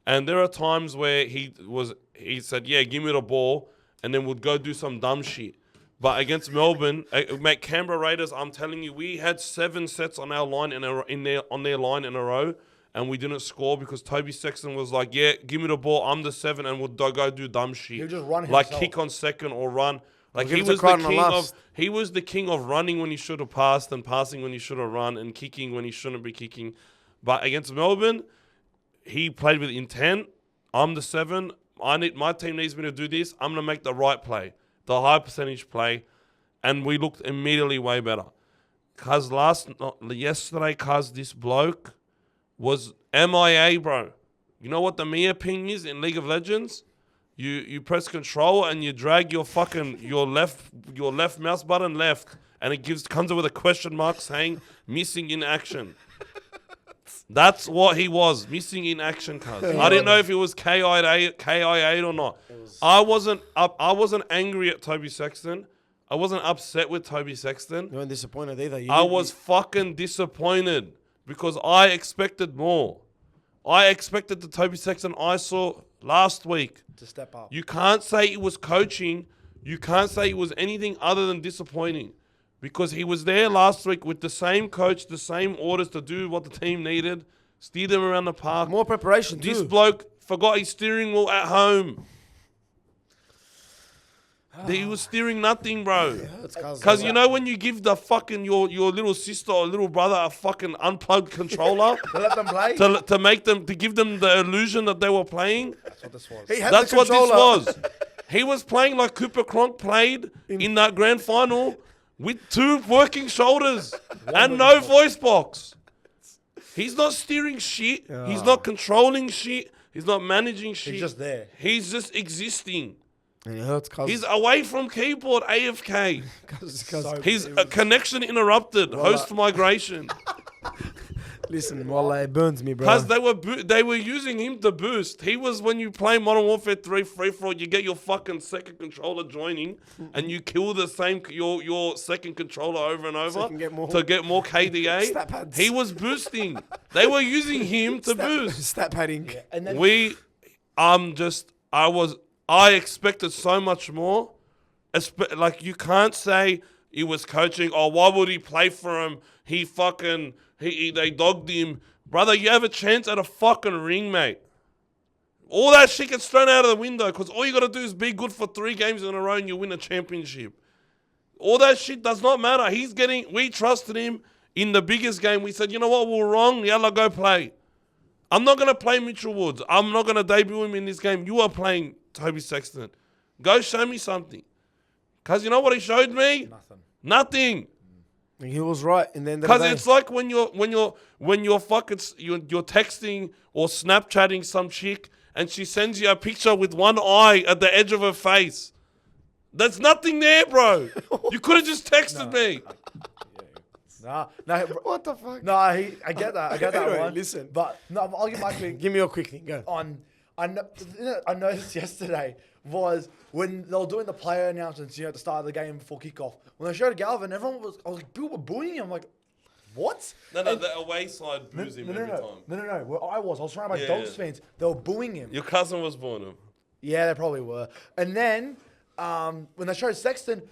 And there are times where he said, "Yeah, give me the ball," and then would go do some dumb shit. But against Melbourne, mate, Canberra Raiders, I'm telling you, we had 7 sets on our line on their line in a row, and we didn't score because Toby Sexton was like, "Yeah, give me the ball, I'm the 7," and would go do dumb shit. He'll just run like himself. kick on second or run. Like Well, he was the king of running when he should have passed and passing when he should have run and kicking when he shouldn't be kicking. But against Melbourne, he played with intent. I'm the 7. My team needs me to do this. I'm gonna make the right play. The high percentage play, and we looked immediately way better. Yesterday, this bloke was MIA, bro. You know what the Mia ping is in League of Legends? You press control and you drag your left mouse button left, and it comes up with a question mark saying missing in action. That's what he was, missing in action, cuz. I didn't know if it was KI8 or not. I wasn't angry at Toby Sexton. I wasn't upset with Toby Sexton. You weren't disappointed either. I was fucking disappointed because I expected more. I expected the Toby Sexton I saw last week to step up. You can't say it was coaching. You can't say it was anything other than disappointing. Because he was there last week with the same coach, the same orders to do what the team needed, steer them around the park. More preparation This too. bloke forgot his steering wheel at home. He was steering nothing, bro. Because you know when you give the fucking your little sister or little brother a fucking unplugged controller To let them play? to give them the illusion that they were playing. That's what this was. That's what this was. He was playing like Cooper Cronk played in that grand final with 2 working shoulders and no voice box. He's not steering shit. He's not controlling shit. He's not managing shit. He's just there. He's just existing. And it hurts cuz. He's away from keyboard, AFK. So- His connection interrupted. Host migration. Listen, Wale, it burns me, bro. Because they were using him to boost. He was when you play Modern Warfare 3 free for all, you get your fucking second controller joining, and you kill the same your second controller over and over So you can get more- to get more KDA. Stat pads. He was boosting. They were using him to boost. Stat padding. Yeah. And then I expected so much more. Like you can't say he was coaching. Oh, why would he play for him? They dogged him. Brother, you have a chance at a fucking ring, mate. All that shit gets thrown out of the window because all you got to do is be good for 3 games in a row and you win a championship. All that shit does not matter. We trusted him in the biggest game. We said, you know what, we're wrong. Yalla, go play. I'm not going to play Mitchell Woods. I'm not going to debut him in this game. You are playing Toby Sexton. Go show me something. Because you know what he showed me? Nothing. He was right in the end of the Because day. it's like when you're texting or Snapchatting some chick and she sends you a picture with one eye at the edge of her face. There's nothing there, bro. You could have just texted me. No, What the fuck? no, I get that. I get that Anyway, one. listen. But no, I'll give my quick Give me your quick thing. Go. I noticed yesterday was when they were doing the player announcements, at the start of the game before kickoff. When they showed Galvin, I was like, people were booing him. I'm like, what? No, the away side boos him every time. No. Where I was surrounded by Yeah, Dogs yeah. fans. They were booing him. Your cousin was born him. Yeah, they probably were. And then when they showed Sexton,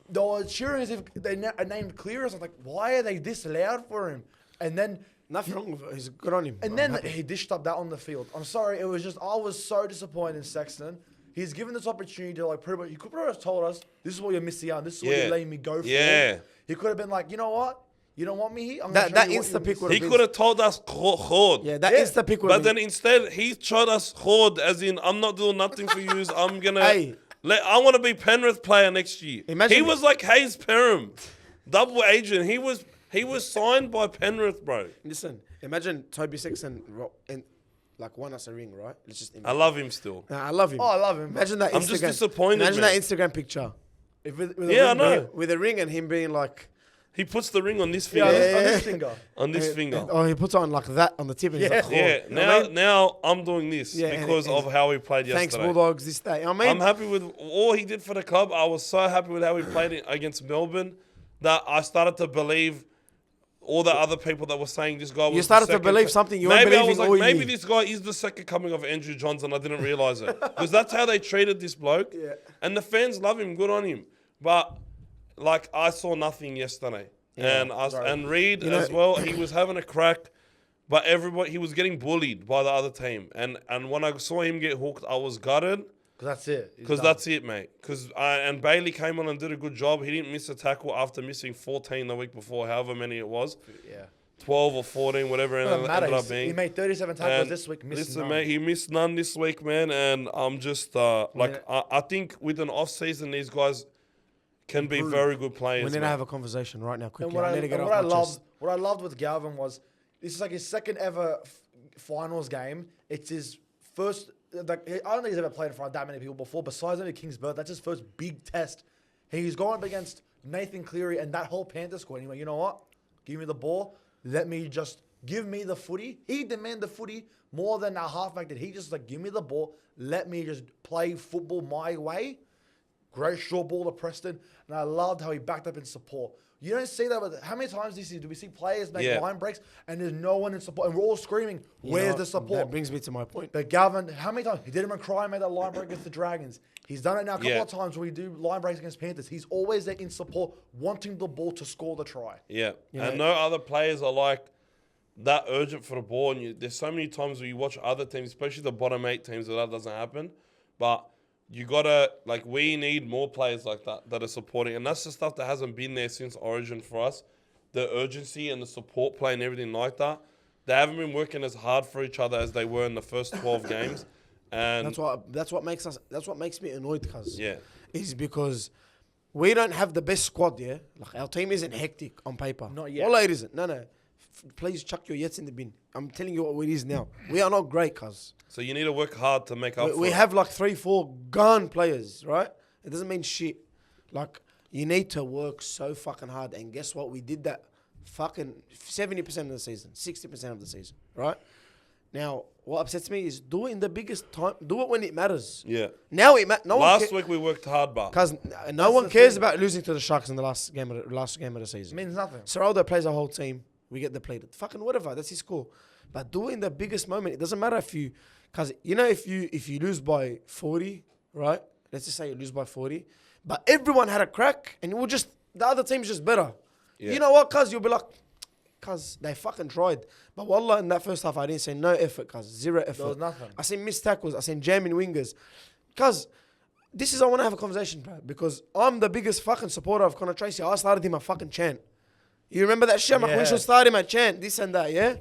they were cheering as if they named Clearance. I was like, why are they this loud for him? And then Nothing wrong with it. He's good on him. And I'm then happy. he dished up that on the field. I'm sorry, it was just, I was so disappointed in Sexton. He's given this opportunity to he could have told us, this is what you're missing out, this is what you're letting me go for. Yeah. He could have been like, you know what? You don't want me here? I'm That gonna show you what insta you pick would He have could have told us Khord. Yeah, that Yeah. insta pick would But have then instead, he showed us Khord, as in, I'm not doing nothing for you. I'm going to... Hey. I want to be Penrith player next year. Imagine he was like Hayes Perham, double agent. He was signed by Penrith, bro. Listen, imagine Toby Sexton and like won us a ring, right? Let's just I imagine. love him still. Nah, I love him. Oh, I love him. Imagine that. I'm Instagram, just disappointed, Imagine man. that Instagram picture. With Yeah, I ring, know. With a ring and him being like, He puts the ring on this Yeah, finger. on this finger. On this finger. oh, he puts it on like that on the tip, and he's Yeah. like, oh. Yeah, You know what I mean? now I'm doing this Yeah, and because of how he played Thanks, yesterday. Bulldogs. This day, I mean, I'm happy with all he did for the club. I was so happy with how he played it against Melbourne that I started to believe all the other people that were saying this guy was you started the to second believe something you weren't Maybe I believing was like, all maybe year. this guy is the second coming of Andrew Johns, and I didn't realize it because that's how they treated this bloke. Yeah. And the fans love him. Good on him. But like I saw nothing yesterday, and Reed as well. He was having a crack, but he was getting bullied by the other team. And when I saw him get hooked, I was gutted. Because that's it. He's Because done. that's it, mate. And Bailey came on and did a good job. He didn't miss a tackle after missing 14 the week before, however many it was. Yeah. 12 or 14, whatever it Doesn't matter. ended up being. He made 37 tackles And this week. Missed listen, none. mate, he missed none this week, man. And I'm just, I think with an off-season, these guys can be very good players. we need to mate. have a conversation right now, And quickly. what I need to get off I my loved, chest. what I loved with Galvin was this is like his second ever finals game. It's his first. Like, I don't think he's ever played in front of that many people before. Besides maybe Kingsburg, that's his first big test. He's going up against Nathan Cleary and that whole Panther squad. And he went, you know what? Give me the ball. Let me just give me the footy. He demanded the footy more than a halfback did. He just like, give me the ball. Let me just play football my way. Great short ball to Preston. And I loved how he backed up in support. You don't see that with how many times do we see players make line breaks and there's no one in support and we're all screaming, where's the support? That brings me to my point. But Galvin, how many times? He did it when Cry made that line break against the Dragons. He's done it now a couple of times when we do line breaks against Panthers. He's always there in support, wanting the ball to score the try. Yeah. You And know- no other players are like that urgent for the ball. And there's so many times where you watch other teams, especially the bottom 8 teams, where that doesn't happen. But you gotta, like, we need more players like that are supporting. And that's the stuff that hasn't been there since Origin for us. The urgency and the support play and everything like that. They haven't been working as hard for each other as they were in the first 12 games. And That's what makes me annoyed, cuz. yeah. Is because we don't have the best squad, yeah? Like, our team isn't hectic on paper. Not yet. Wallah, it isn't. No. Please chuck your yets in the bin. I'm telling you what it is now. We are not great, cuz. So you need to work hard to make up for We it. have like 3-4 gun players, right? It doesn't mean shit. Like, you need to work so fucking hard. And guess what? We did that fucking 70% of the season, 60% of the season, right? Now, what upsets me is do it in the biggest time. Do it when it matters. Yeah. Now it matters. No Last week we worked hard, but because no one cares about losing to the Sharks in the last game of the season. It means nothing. Seraldo plays our whole team. We get depleted. Fucking whatever. That's his score. But do it in the biggest moment. It doesn't matter if you, because you know if you lose by 40, right? Let's just say you lose by 40, but everyone had a crack, and the other team's just better. Yeah. You know what? Cause you'll be like, cause they fucking tried. But wallah, in that first half, I didn't see no effort. Cause zero effort. There was nothing. I seen missed tackles. I seen jamming wingers. Cause this is I want to have a conversation, bro. Because I'm the biggest fucking supporter of Connor Tracy. I started him a fucking chant. You remember that shit? Yeah. We should start him a chant, this and that, yeah?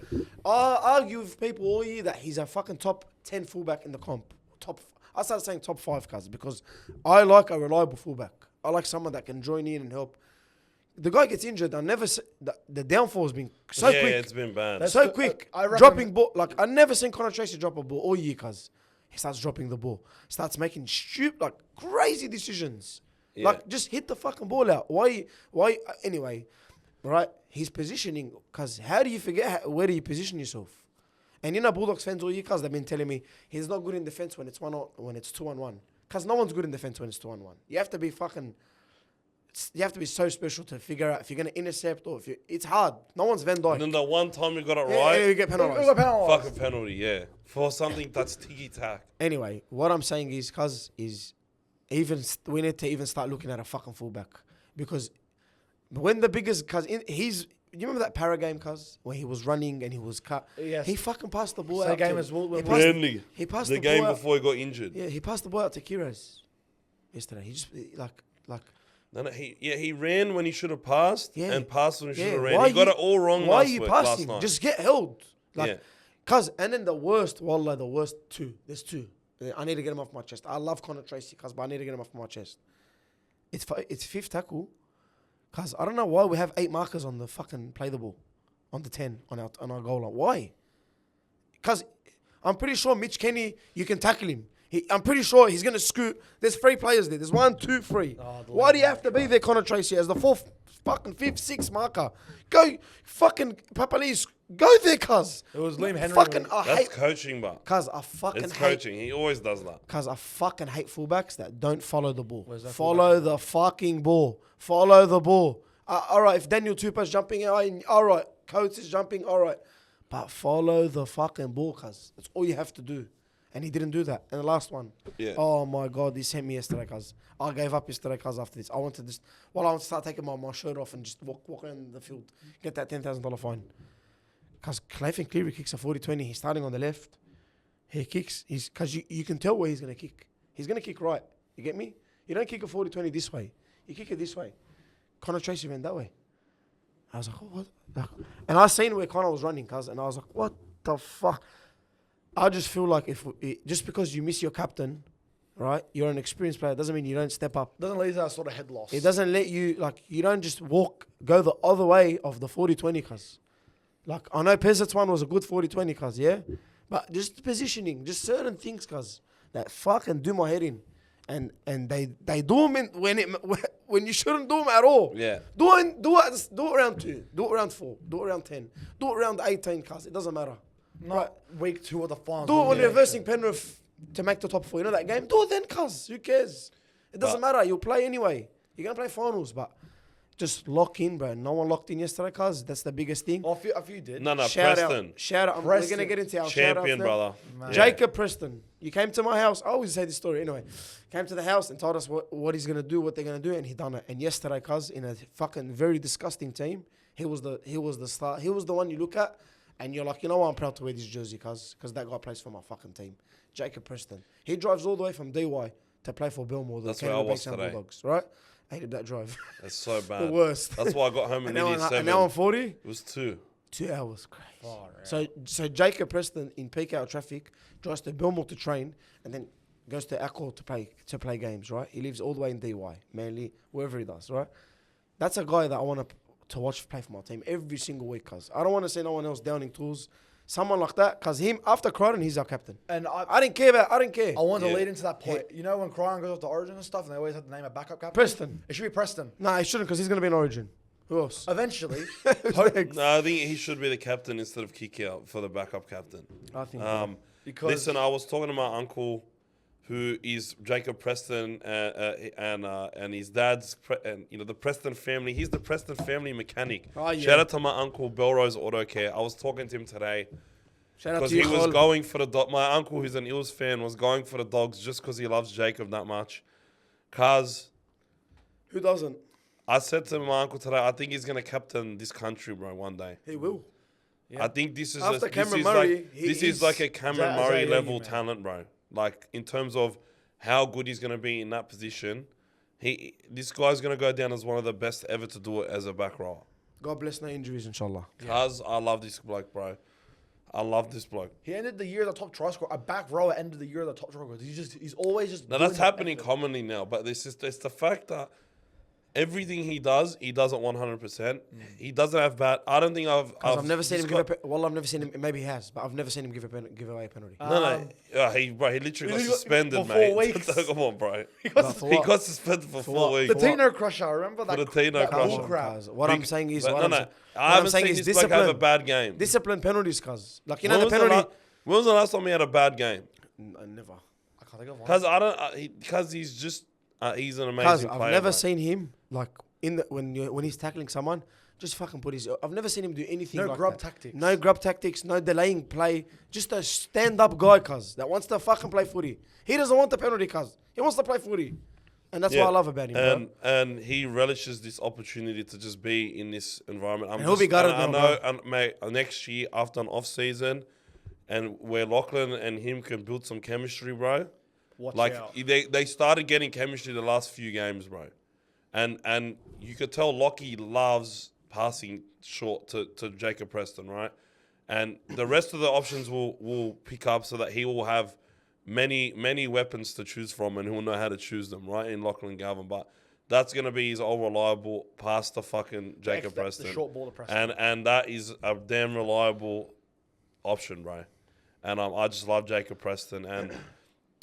I argue with people all year that he's a fucking top 10 fullback in the comp. I started saying top 5, cuz, because I like a reliable fullback. I like someone that can join in and help. The guy gets injured. The downfall has been so quick. Yeah, it's been bad. So quick. I reckon- Dropping ball. Like, I never seen Connor Tracy drop a ball all year, cuz. He starts dropping the ball. Starts making crazy decisions. Yeah. Like, just hit the fucking ball out. Why? Anyway, right? His positioning, cuz how do you forget where do you position yourself? And you know, Bulldogs fans all year, cuz they've been telling me he's not good in defense when it's 2-on-1. Cuz no one's good in defense when it's 2-on-1. You have to be so special to figure out if you're going to intercept or it's hard. No one's Van Dijk. And then the one time we got it Yeah, right, you get penalised. We got penalised. fucking penalty, yeah. For something that's tiki-tack. Anyway, what I'm saying is, cuz, we need to even start looking at a fucking fullback. Because when the biggest, cuz, you remember that para game, cuz, where he was running and he was cut? Yes. He fucking passed the ball Same out. game to- as Wool- he when passed- Burnley. He passed The the game ball out- before he got injured. Yeah, he passed the ball out to Kiraz yesterday. He just, like, No, he ran when he should have passed and passed when he should have ran. Why He got it all wrong Why are last you week, last passing? night. Just get held. Like, Yeah. Cuz, and then the worst, wallah, the worst two. There's two. I need to get him off my chest. I love Connor Tracy, cuz, but I need to get him off my chest. It's fifth tackle. Cuz, I don't know why we have 8 markers on the fucking play the ball. On the 10, on our goal line. Why? Cuz, I'm pretty sure Mitch Kenny, you can tackle him. I'm pretty sure he's going to scoot. There's 3 players there. There's 1, 2, 3. Why do you have to be there, Connor Tracy, as the 4th, fucking 5th, 6th marker? Go, fucking, Papali's, go there, cuz. It was Liam Henry. Fucking, I That's hate, coaching, but cuz I fucking it's hate, coaching. He always does that. cuz I fucking hate fullbacks that don't follow the ball. Where's that Follow the fucking ball. Follow the ball. All right, if Daniel Tupa's jumping, all right, Coates is jumping, all right. But follow the fucking ball, cuz. That's all you have to do. And he didn't do that. And the last one. Yeah. Oh, my God. He sent me yesterday, cuz. I gave up yesterday, cuz, after this. I want to start taking my shirt off and just walk around the field. Get that $10,000 fine. Cuz Nathan Cleary kicks a 40-20. He's starting on the left. He kicks. Cuz you can tell where he's going to kick. He's going to kick right. You get me? You don't kick a 40-20 this way. You kick it this way. Connor Tracy went that way. I was like, oh, what? And I seen where Connor was running, cuz. And I was like, what the fuck? I just feel like just because you miss your captain, right? You're an experienced player. It doesn't mean you don't step up. Doesn't leave that sort of head loss. It doesn't let you, like, you don't just go the other way of the 40-20, cuz. Like, I know Peasant's one was a good 40-20, cuz, yeah? But just positioning, just certain things, cuz, that fucking do my head in. And they do them when you shouldn't do them at all. Yeah. Do it around 2. Do it around 4. Do it around 10. Do it around 18, cuz. It doesn't matter. Not week 2 of the finals. Do it when you're versing Penrith to make the top 4. You know that game? Do it then, cuz. Who cares? It doesn't matter. You'll play anyway. You're going to play finals, but just lock in, bro. No one locked in yesterday, cuz. That's the biggest thing. A few did. No, Preston. Shout out. We're Preston. going to get into our champion, shout-outs now. brother. Man. Jacob Preston. You came to my house. I always say this story anyway. Came to the house and told us what he's going to do, what they're going to do, and he done it. And yesterday, cuz, in a fucking very disgusting team, he was the star. He was the one you look at. And you're like, you know what, I'm proud to wear this jersey, cuz that guy plays for my fucking team. Jacob Preston. He drives all the way from DY to play for Belmore, the That's where I was Canberra today. Bulldogs, right? I hated that drive. That's so bad. The worst. That's why I got home in and, nearly 7. and now I'm 40. It was 2. 2 hours, crazy. Far out. So Jacob Preston in peak hour traffic drives to Belmore to train and then goes to Accor to play games, right? He lives all the way in DY, Manly, wherever he does, right? That's a guy that I want to watch play for my team every single week, cuz. I don't want to see no one else downing tools. Someone like that, because him, after Crichton, he's our captain. And I didn't care. I want to Yeah. lead into that point. You know when Crichton goes off to Origin and stuff, and they always have to name a backup captain? Preston. It should be Preston. No, he shouldn't, because he's going to be in Origin. Who else? Eventually. No, I think he should be the captain instead of kick out for the backup captain. I think. Because Listen, I was talking to my uncle, who is Jacob Preston, and his dad's, the Preston family. He's the Preston family mechanic. Oh, yeah. Shout out to my uncle Belrose Auto Care. I was talking to him today Shout out because to he you, was Khol. going for the dog. My uncle, who's an Eels fan, was going for the Dogs just because he loves Jacob that much. Cause Who doesn't? I said to my uncle today, I think he's gonna captain this country, bro, one day. He will. I think this is After Cameron Murray, this is like a Cameron Zay- Murray Zay level Levy, man. talent, bro. Like in terms of how good he's gonna be in that position. This guy's gonna go down as one of the best ever to do it as a back rower. God bless, no injuries, inshallah. Cuz I love this bloke, bro. I love this bloke. he ended the year as the top try scorer. A back rower ended the year as the top try scorer. He's always just. Now doing that's that happening effort. commonly now, but it's the fact that everything he does it 100%. He doesn't have bad. I don't think I've never seen him just give I've never seen him. Maybe he has, but I've never seen him give away a penalty. No, he literally got he got- suspended, for 4 mate. weeks. Come on, bro. But for He what? got suspended for 4 what? weeks. The Tino Crusher, remember that? the Tino that Crusher. bull Come on, crap. cuz. What I'm saying is, But what no, I'm no. sa- I what I'm haven't saying seen is this bloke have a discipline. bad game. Discipline penalties, cuz. Like, you know When the was the penalty. when was the last time he had a bad game? Never. I can't think of one. Because I don't. Because he's just. He's an Cuz amazing I've player. never mate. seen him like when he's tackling someone, just fucking put his. I've never seen him do anything. No like grub that. tactics. No grub tactics. No delaying play. Just a stand-up guy, cuz that wants to fucking play footy. He doesn't want the penalty, cuz he wants to play footy, and that's what I love about him. Bro. And he relishes this opportunity to just be in this environment. And he'll be gutted I now, know, and mate, next year after an off season, and where Lachlan and him can build some chemistry, bro. Watch Like out. they started getting chemistry the last few games, bro. And you could tell Lockie loves passing short to Jacob Preston, right? And the rest of the options will pick up so that he will have many weapons to choose from, and he'll know how to choose them, right? In Lachlan Galvin, but that's gonna be his all reliable pass to fucking Jacob Preston, the short ball to Preston, and that is a damn reliable option, bro. And I just love Jacob Preston,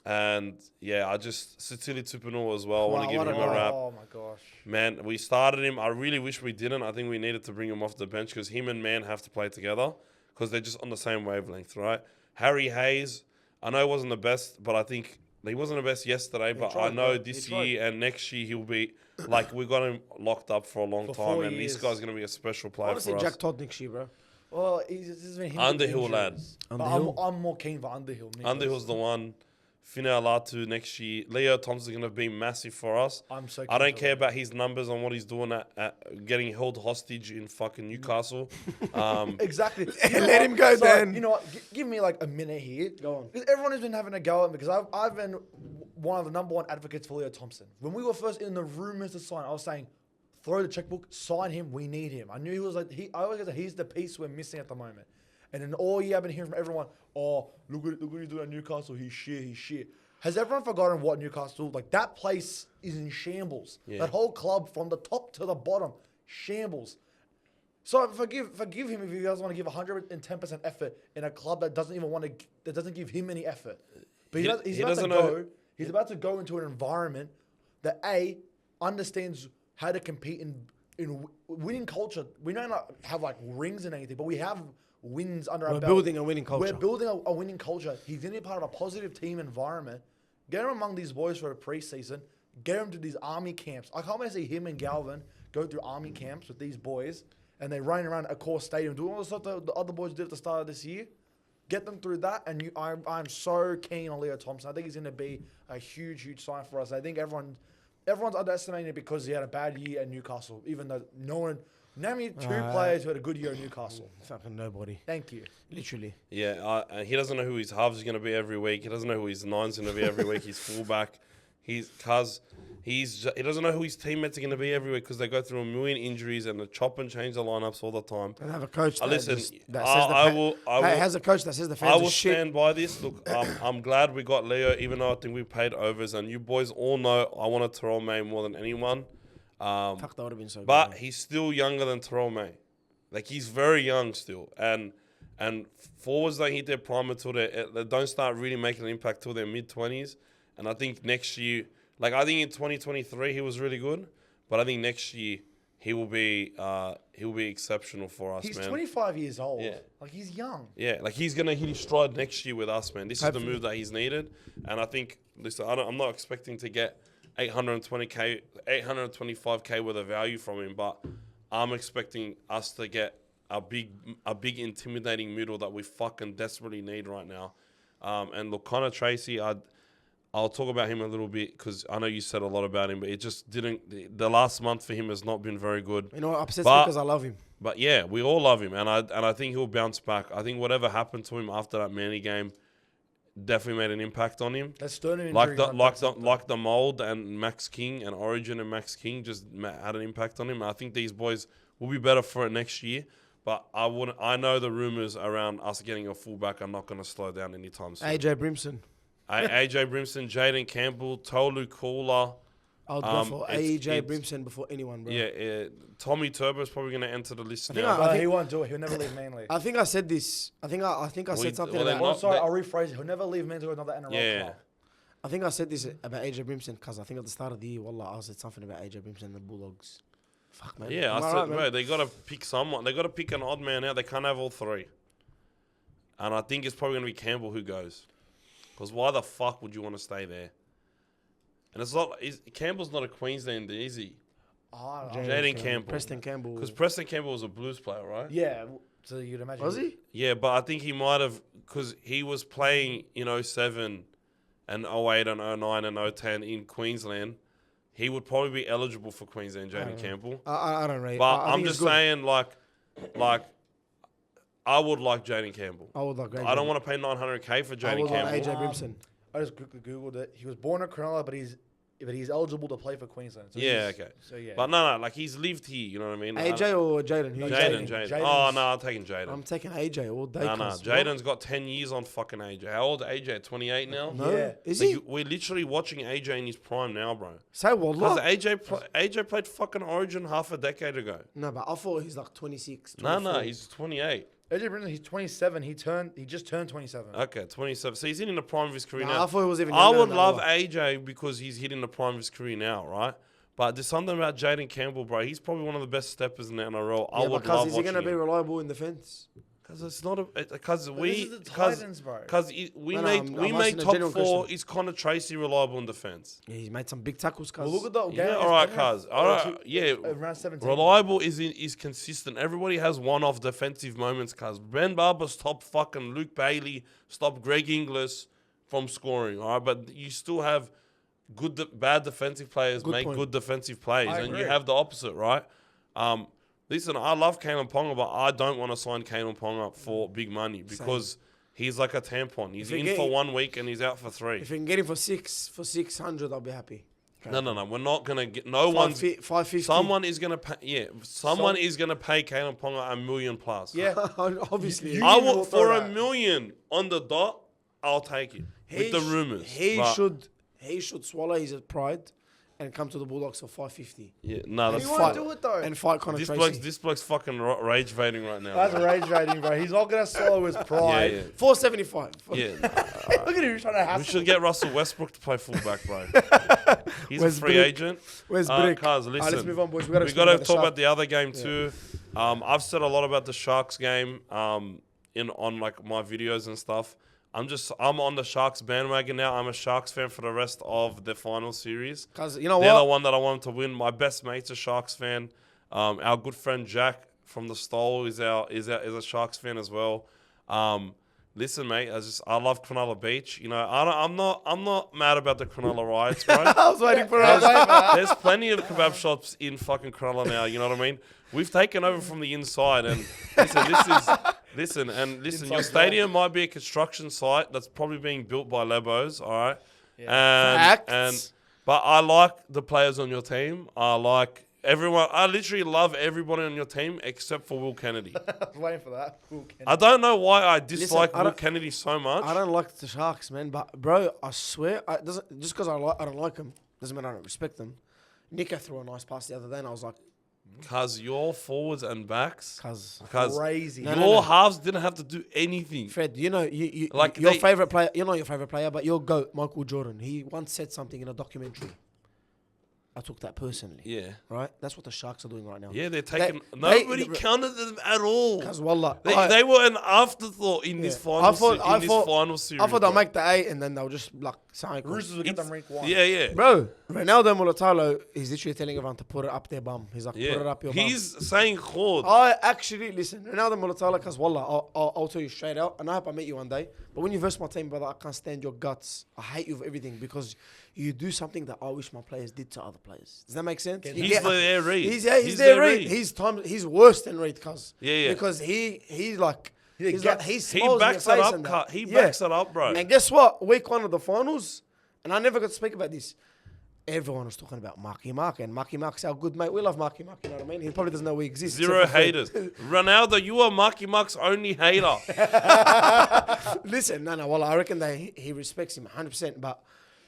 and yeah, I just Sitili Tupanua as well. I want to give him a rap. Oh my gosh, Man, we started him. I really wish we didn't. I think we needed to bring him off the bench because him and Man have to play together because they're just on the same wavelength, right? Harry Hayes, I know he wasn't the best, but I think he wasn't the best yesterday. But I know this year and next year he'll be like, we got him locked up for a long time, 4 and years. this guy's gonna be a special player Honestly, for us. Jack Todd next year, bro. well, he's been Underhill lad. Underhill? I'm more keen for Underhill. Underhill's the one. Finau Latu next year. Leo Thompson's going to be massive for us. I'm so. I don't care about his numbers on what he's doing at getting held hostage in fucking Newcastle. Exactly. Let him go, Dan. You know what? Give me like a minute here. Go on. Because everyone has been having a go at me because I've been one of the number one advocates for Leo Thompson. When we were first in the rumours to sign, I was saying, throw the checkbook, sign him. We need him. I knew he was like I always said he's the piece we're missing at the moment. And then all year I've been hearing from everyone, oh, look what he's doing at Newcastle. He's shit. Has everyone forgotten what Newcastle, like that place is in shambles. Yeah. That whole club from the top to the bottom, shambles. So forgive him if he doesn't want to give 110% effort in a club that doesn't even that doesn't give him any effort. But he's about to go into an environment that understands how to compete in winning culture. We don't have like rings and anything, but we have wins under our belt. We're building a winning culture. We're building a winning culture. He's going to be part of a positive team environment. Get him among these boys for the preseason. Get him to these army camps. I can't wait to see him and Galvin go through army camps with these boys, and they're running around a core stadium doing all the stuff that the other boys did at the start of this year. Get them through that, and I'm so keen on Leo Thompson. I think he's going to be a huge sign for us. I think everyone's underestimating it because he had a bad year at Newcastle, even though no one. Name me two players who had a good year at Newcastle. Fucking nobody. Thank you. Literally. Yeah, he doesn't know who his halves is going to be every week. He doesn't know who his nine's going to be every week. His fullback. He doesn't know who his teammates are going to be every week because they go through a million injuries and they chop and change the lineups all the time. And have a coach that Listen, says has a coach that says the fans I will are shit. stand by this. Look, I'm glad we got Leo, even though I think we paid overs. And you boys all know I wanted Terrell May more than anyone. Fuck, that would have been so But good. he's still younger than Terrell May. Like, he's very young still. And forwards don't hit their prime until they don't start really making an impact till their mid-20s. And I think next year, like, I think in 2023 he was really good. But I think next year he will be exceptional for us, He's man. 25 years old. Yeah. Like, he's young. Yeah, like he's going to hit his stride next year with us, man. This is the move that he's needed. And I think, listen, I'm not expecting to get 825K worth of value from him, but I'm expecting us to get a big intimidating middle that we fucking desperately need right now. And look, Connor Tracy, I'll talk about him a little bit because I know you said a lot about him, but it just didn't. The last month for him has not been very good. You know, it upsets me because I love him. But yeah, we all love him, and I think he'll bounce back. I think whatever happened to him after that Manly game definitely made an impact on him. That's Sterling Like the mold and Max King and Origin and Max King just had an impact on him. I think these boys will be better for it next year. But I know the rumors around us getting a fullback are not going to slow down anytime soon. AJ Brimson. AJ Brimson, Jaden Campbell, Tolu Kula. I would go for AJ Brimson before anyone, bro. Yeah, Tommy Turbo's probably going to enter the list I think now. he won't do it. He'll never leave Manly. I think I said this. I think I said something well, about. not- Sorry, they- I'll rephrase it. He'll never leave Manly to go another NRL club. I think I said this about AJ Brimson because I think at the start of the year, wallah, I said something about AJ Brimson and the Bulldogs. Fuck, man. Yeah, Am I I said, right, man? bro, they got to pick someone. They got to pick an odd man out. They can't have all three. And I think it's probably going to be Campbell who goes. Because why the fuck would you want to stay there? And it's not. Campbell's not a Queenslander, is he? Jaden Campbell. Preston Campbell. Because Preston Campbell was a Blues player, right? Yeah, so you'd imagine. Was he? Yeah, but I think he might have, because he was playing in 07 and 08 and 09 and 010 in Queensland. He would probably be eligible for Queensland, Jaden Campbell. I don't rate. But I I'm think just it's good. saying, like, I would like Jaden Campbell. I would like. I don't want to pay $900K for I Jaden would like Campbell. AJ Brimson. I just quickly googled it. He was born in Cronulla, but but he's eligible to play for Queensland. So Yeah, he's- okay. So yeah. But no, like he's lived here. You know what I mean? AJ or Jaden? No, Who's Jaden. Jaden's- Oh no, I'm taking Jaden. I'm taking AJ all day. No, cuz. Jaden's got 10 years on fucking AJ. How old is AJ? 28 now? No, Yeah. is Like, he? we're literally watching AJ in his prime now, bro. Say Because wallah. AJ played fucking Origin half a decade ago. No, but I thought he's like 26. No, 24. he's 28. AJ Brennan, he's 27. He just turned 27. Okay, 27. So he's hitting the prime of his career Nah, now. I thought he was even I younger would than love that, AJ because he's hitting the prime of his career now, right? But there's something about Jaden Campbell, bro. He's probably one of the best steppers in the NRL. I Yeah, would because love is he watching going to be him. reliable in defense? Because it's not a... Because But we... this is the Because Titans, bro. we No, made, I'm we asking made a top general 4. question. Is Connor Tracy reliable in defense? Yeah, he's made some big tackles, cuz. Well, look at the game. Yeah, against all right, Penrith, cuz. All right, yeah. Around 17. Reliable is consistent. Everybody has one-off defensive moments, cuz. Ben Barber stopped fucking Luke Bailey, stopped Greg Inglis from scoring, all right? But you still have bad defensive players Good make point. good defensive plays, I and you agree. have the opposite, right? Listen, I love Kalen Ponga, but I don't want to sign Kalen Ponga for big money because he's like a tampon. He's If you in get- for 1 week and he's out for 3. If you can get him for 600, I'll be happy. No. We're not gonna get. No one's. 550. Someone is gonna pay. Yeah, someone is gonna pay Kalen Ponga $1 million plus. Yeah. Obviously. You- I will will throw for that. $1 million on the dot. I'll take it with the rumors. He should swallow his pride and come to the Bulldogs for 550 Yeah, no, He that's won't fight- do it though. and fight Connor Tracy. this bloke's fucking rage baiting right now. That's bro. rage rating, bro. He's not gonna swallow his pride. Yeah. 475. Yeah, Look at him trying to hassle. we should get Russell Westbrook to play fullback, bro. He's Where's a free Brick? agent. Where's Cuz, Brick? listen, Let's move on, boys. We got we got to to talk about the other game too. I've said a lot about the Sharks game on like my videos and stuff. I'm on the Sharks bandwagon now. I'm a Sharks fan for the rest of the final series. Because you know They're the what? one that I wanted to win. My best mate's a Sharks fan. Our good friend Jack from the Stole is a Sharks fan as well. Listen, mate, I love Cronulla Beach. You know, I'm not mad about the Cronulla riots, bro. I was waiting for us. There's plenty of kebab shops in fucking Cronulla now. You know what I mean? We've taken over from the inside, and listen. Your stadium might be a construction site that's probably being built by Lebos. All right, Facts. but I like the players on your team. I like everyone. I literally love everybody on your team except for Will Kennedy. I was waiting for that. Ooh, I don't know why I dislike I Will don't- Kennedy so much. I don't like the Sharks, man. But bro, I swear, just because I don't like them doesn't mean I don't respect them. Nico threw a nice pass the other day, and I was like, Cause your forwards and backs, "Cuz crazy. No, your halves didn't have to do anything. Fred, you know, you Like your they- favorite player. You're not your favorite player, but your goat, Michael Jordan. He once said something in a documentary. I took that personally. Yeah. Right? That's what the Sharks are doing right now. Yeah, they're taking. they- Nobody counted them at all. Because wallah, They were an afterthought in this Yeah. final. I thought- final series. I thought they'll bro. make the 8 and then they'll just like sign. Roosters will get them rank 1. Yeah. Bro, Ronaldo Mulatalo is literally telling everyone to put it up their bum. He's like, Yeah. put it up your bum. He's saying Khord. I actually listen. Ronaldo Mulatalo, because wallah, I'll tell you straight out, and I hope I meet you one day. But when you verse my team, brother, I can't stand your guts. I hate you for everything because you do something that I wish my players did to other players. Does that make sense? You He's get- their Reid. He's He's their their Reid. Reid. He's worse than Reid, cuz. Yeah. Because he's like he He smiles backs in it your face up, and that. cut. He Yeah. backs it up, bro. And guess what? Week 1 of the finals, and I never got to speak about this. Everyone was talking about Marky Mark, and Marky Mark's our good mate. We love Marky Mark, you know what I mean? He probably doesn't know we exist. Zero except for Fred. haters. Ronaldo, you are Marky Mark's only hater. Listen, no, well, I reckon that he respects him 100%. But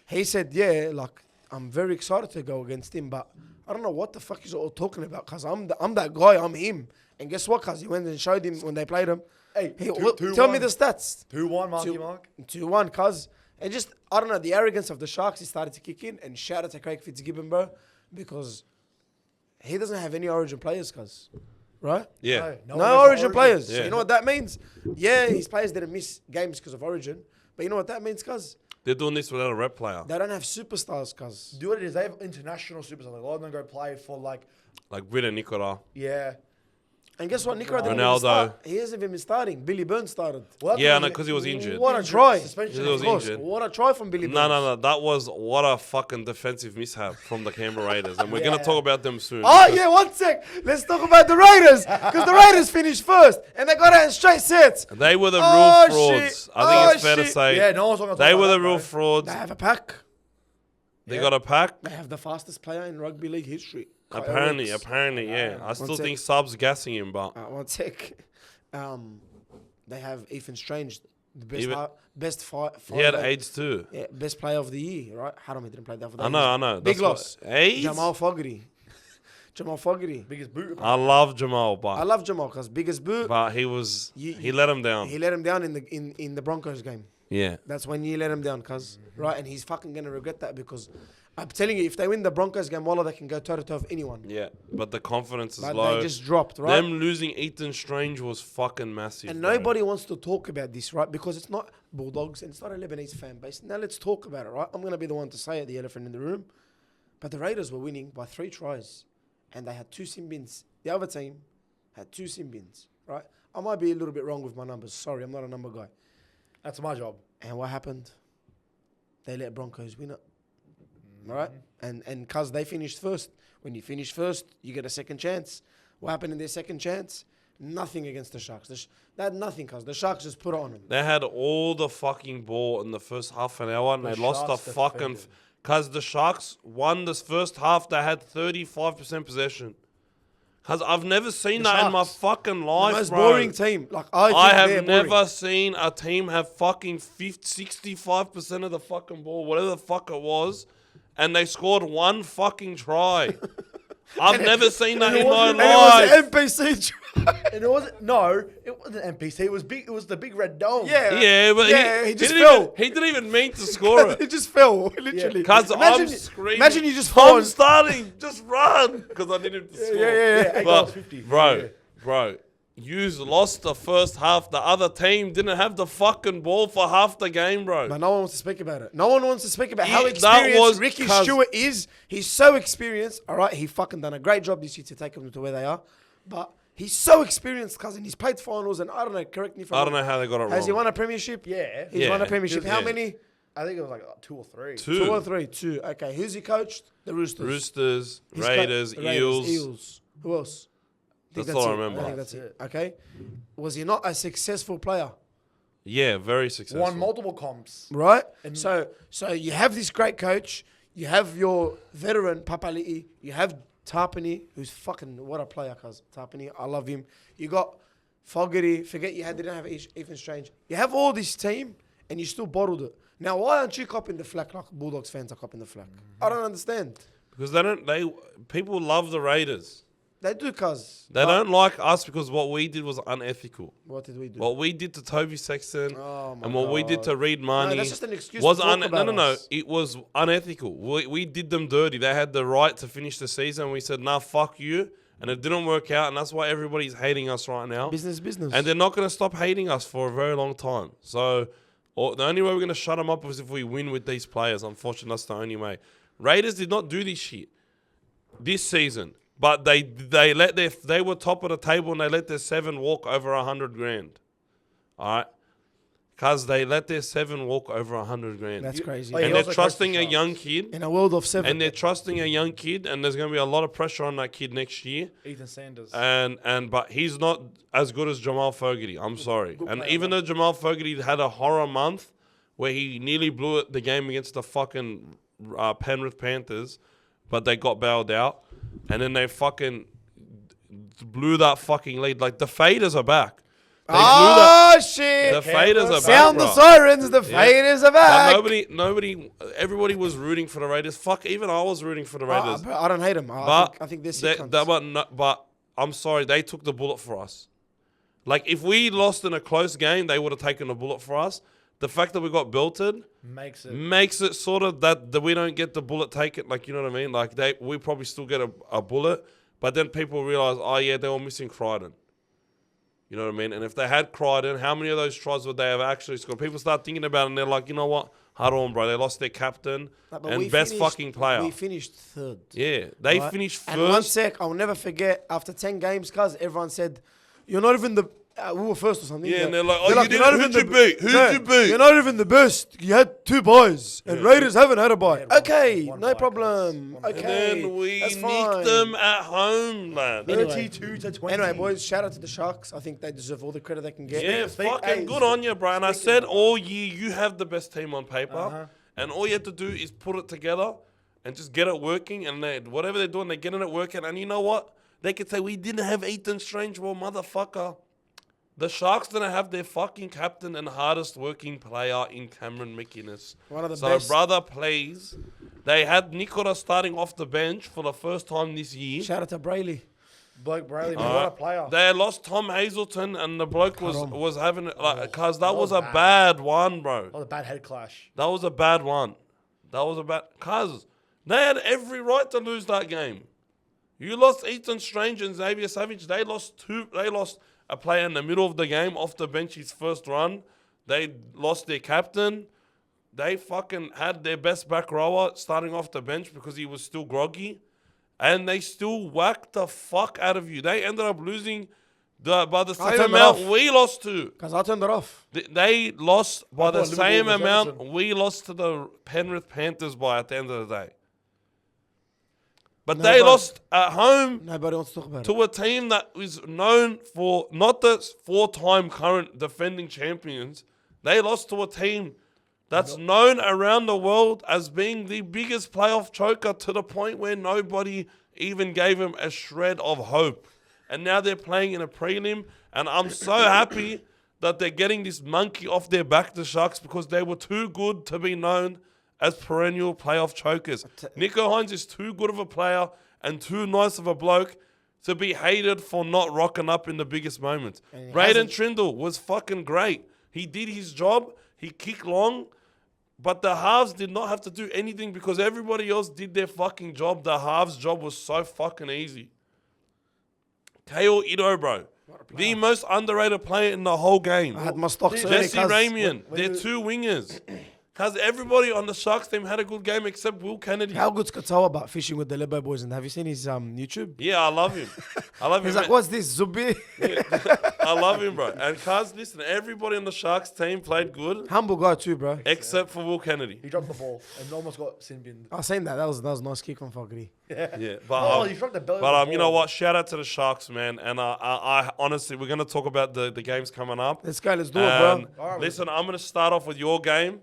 he said, yeah, like, I'm very excited to go against him, but I don't know what the fuck he's all talking about, because I'm that guy, I'm him. And guess what, because he went and showed him when they played him. Hey, Tell me the stats. 2-1, Marky 2 Mark. 2-1, cuz. And just, I don't know, the arrogance of the Sharks, he started to kick in. And shout out to Craig Fitzgibbon, bro, because he doesn't have any origin players, cuz. Right? Yeah. No origin players. Yeah. So you know what that means? Yeah, his players didn't miss games because of origin. But you know what that means, cuz? They're doing this without a rep player. They don't have superstars, cuz. Do what it is. They have international superstars. Like, a lot of them go play for, like, Like Britta Nicola. yeah. And guess what? Nicola didn't Ronaldo. even start. He hasn't even been starting. Billy Burns started. Well, Yeah, no, because he was injured. What a try. Suspension. He was Of course. injured. What a try from Billy Burns. No. That was what a fucking defensive mishap from the Canberra Raiders. And we're going Yeah. to talk about them soon. Oh, yeah, 1 sec. Let's talk about the Raiders. Because the Raiders finished first. And they got out in straight sets. They were the Oh, real frauds. shit. I think Oh, it's fair to shit. say. Yeah, no one's going to They talk were about the that, real bro. frauds. They have a pack. They got a pack. They have the fastest player in rugby league history. Apparently, Coyotes. yeah. I still One think sec. Sub's gassing him, but One sec. They have Ethan Strange, the best Even- best fight. he had AIDS too. Yeah, best player of the year, right? Haram didn't play that for that. I know. Big That's loss. what- AIDS? Jamal Fogarty. Jamal Fogarty. Biggest boot. I love Jamal, I but love Jamal because biggest boot. he let him down. He let him down in the Broncos game. Yeah. That's when you let him down, cuz. Right? And he's fucking going to regret that because I'm telling you, if they win the Broncos game, Wallah, they can go toe-to-toe with anyone. Yeah, but the confidence is But low. they just dropped, right? Them losing Ethan Strange was fucking massive. And bro. nobody wants to talk about this, right? Because it's not Bulldogs and it's not a Lebanese fan base. Now let's talk about it, right? I'm going to be the one to say it, the elephant in the room. But the Raiders were winning by 3 tries and they had 2 sin bins. The other team had 2 sin bins, right? I might be a little bit wrong with my numbers. Sorry, I'm not a number guy. That's my job. And what happened? They let Broncos win it. Right? And cuz they finished first. When you finish first, you get a second chance. What happened in their second chance? Nothing against the Sharks. They had nothing, cuz the Sharks just put it on them. They had all the fucking ball in the first half an hour and The they lost the Sharks fucking... defended. Because the Sharks won this first half, they had 35% possession. Because I've never seen The that in my Sharks. fucking The life, most bro. boring team. Like I I think they're have boring. never seen a team have fucking 65% of the fucking ball, whatever the fuck it was, and they scored 1 fucking try. I've never seen that in my wasn't- life. And it was an NPC try. And it wasn't NPC. It was big. It was the big red dome. Yeah. Yeah, but he just didn't fell. he didn't even mean to score it. It just fell, literally. Because I'm Imagine- screaming. Imagine you just fall. I'm starting. Just run. Because I need him to score. yeah. 8 But, goals, 50. bro, you lost the first half. The other team didn't have the fucking ball for half the game, bro. But no one wants to speak about it. No one wants to speak about how That experienced was Ricky 'cause- Stewart is. He's so experienced. All right, he fucking done a great job this year to take them to where they are. But he's so experienced, cousin. He's played finals, and I don't know. Correct me if I'm I don't know how they got it wrong. Has he won a premiership? Yeah. He's Yeah. won a premiership. How Yeah. many? I think it was like 2 or 3. 2. 2 or 3? 2. Okay. Who's he coached? The Roosters. Roosters, He's Raiders, the Eels. Who else? That's all I remember. I think that's it. Okay. Was he not a successful player? Yeah, very successful. Won multiple comps. Right? And- So you have this great coach, you have your veteran Papali'i, you have Tarpany, who's fucking what a player, cuz Tarpany, I love him. You got Fogarty, didn't have Ethan Strange. You have all this team and you still bottled it. Now why aren't you copping the flack like Bulldogs fans are copping the flack? I don't understand. Because people love the Raiders. They do, cuz. They don't like us because what we did was unethical. What did we do? What we did to Toby Sexton Oh my and what we did God. to Reed Marnie that's just an excuse was to talk about no. us. It was unethical. We did them dirty. They had the right to finish the season. We said, nah, fuck you. And it didn't work out. And that's why everybody's hating us right now. Business. And they're not going to stop hating us for a very long time. So the only way we're going to shut them up is if we win with these players. Unfortunately, that's the only way. Raiders did not do this shit this season. But they were top of the table and they let their 7 walk over $100,000. All right, because they let their 7 walk over $100,000. That's crazy. Oh, yeah. And He they're also trusting coached a the young Sharks. kid, In a world of 7. and they're trusting a young kid, and there's going to be a lot of pressure on that kid next year. Ethan Sanders. But he's not as good as Jamal Fogarty. I'm sorry. Good And player, even though Jamal Fogarty had a horror month where he nearly blew it the game against the fucking Penrith Panthers, but they got bailed out, and then they fucking blew that fucking lead. Like the faders are back. They blew that. Oh shit! The faders are back. Sound the bro. sirens, the Yeah. faders are But back. everybody was rooting for the Raiders. Fuck, even I was rooting for the Raiders. Bro, I don't hate them. But I think they're sick cunts. but I'm sorry, they took the bullet for us. Like if we lost in a close game, they would have taken the bullet for us. The fact that we got belted makes it sort of that we don't get the bullet taken. Like you know what I mean? Like we probably still get a bullet, but then people realize, oh yeah, they were missing Crichton. You know what I mean? And if they had Crichton, how many of those tries would they have actually scored? People start thinking about it and they're like, you know what? Hold on, bro. They lost their captain But and we best finished- fucking player. We finished third. Yeah, they right? finished And one first. sec, I'll never forget. After 10 games, cuz everyone said, "You're not even the." We were first or something. Yeah, but and they're like, "Oh, "You're you did you're not it. even Who'd the- you beat? Who'd you beat?" You're not even the best. You had 2 buys, and Raiders haven't had a buy. had one- Okay, one no buy, problem. cuz. Okay, And then we that's nicked fine. them at home, lad. Anyway. 32 to 20. Anyway, boys, shout out to the Sharks. I think they deserve all the credit they can get. Yeah, Speak- fucking hey, good on you, bro. And I speaking said of- all year, you have the best team on paper. Uh-huh. And all you have to do is put it together. and just get it working. And whatever they're doing, they're getting it working. And you know what? They could say, we didn't have Ethan Strange. Well, motherfucker, the Sharks didn't have their fucking captain and hardest working player in Cameron McInnes. One of the so, best. brother, please. They had Nicola starting off the bench for the first time this year. Shout out to Brayley. Blake Brayley, what a player. They lost Tom Hazelton, and the bloke was having because that was a bad. bad one, bro. That was a bad head clash. That was a bad one. Cause they had every right to lose that game. You lost Ethan Strange and Xavier Savage. They lost a player in the middle of the game off the bench his first run. They lost their captain. They fucking had their best back rower starting off the bench because he was still groggy. And they still whacked the fuck out of you. They ended up losing by the same amount we lost to. Because I turned it off. They lost by the Liverpool same was amount Everton. we lost to the Penrith Panthers by at the end of the day. But No, they but- lost at home Nobody wants to talk about it. to a team that is known for not the 4-time current defending champions. They lost to a team that's known around the world as being the biggest playoff choker to the point where nobody even gave him a shred of hope. And now they're playing in a prelim, and I'm so happy that they're getting this monkey off their back, the Sharks, because they were too good to be known as perennial playoff chokers. Nico Hines is too good of a player and too nice of a bloke to be hated for not rocking up in the biggest moments. And he Braden hasn't. Trindle was fucking great. He did his job. He kicked long. But the halves did not have to do anything because everybody else did their fucking job. The halves' job was so fucking easy. Kale Ito, bro. The most underrated player in the whole game. I had my stocks early. Jesse Ramian. when They're you- two wingers. Because everybody on the Sharks team had a good game except Will Kennedy. How good's Katoa about fishing with the Lebo boys? And have you seen his YouTube? Yeah, I love him. I love He's him. like, what's this, Zubi? I love him, bro. And Kaz, listen, everybody on the Sharks team played good Humble guy too, bro. except for Will Kennedy. He dropped the ball and almost got sin binned. I seen that. That was a nice kick from Fogarty. Yeah, Oh, he dropped the belly. But of the you know ball. what? Shout out to the Sharks, man. And I honestly, we're gonna talk about the games coming up. Let's go. Let's do it, And bro. Alright, listen, I'm gonna start off with your game,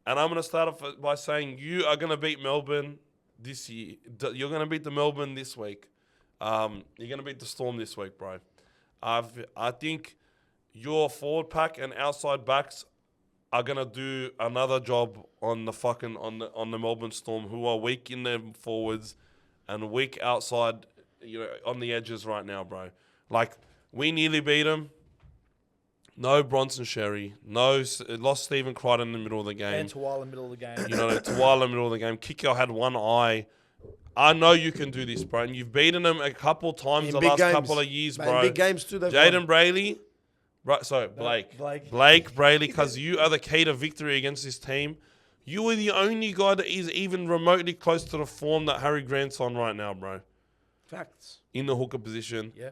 and I'm gonna start off by saying you are gonna beat Melbourne this year. You're gonna beat the Melbourne this week. You're gonna beat the Storm this week, bro. I think your forward pack and outside backs are gonna do another job on the fucking on the Melbourne Storm, who are weak in their forwards and weak outside, on the edges right now, bro. Like, we nearly beat them. No Bronson Sherry. Lost Stephen Crichton in the middle of the game. And Tuala in the middle of the game. Tuala in the middle of the game. Kiko had one eye. I know you can do this, bro. And you've beaten them a couple times In the big last games. couple of years, Man, bro. big games too. Jaden Brayley. Right, sorry, Blake. Blake Brayley, because you are the key to victory against this team. You are the only guy that is even remotely close to the form that Harry Grant's on right now, bro. Facts. In the hooker position. Yeah.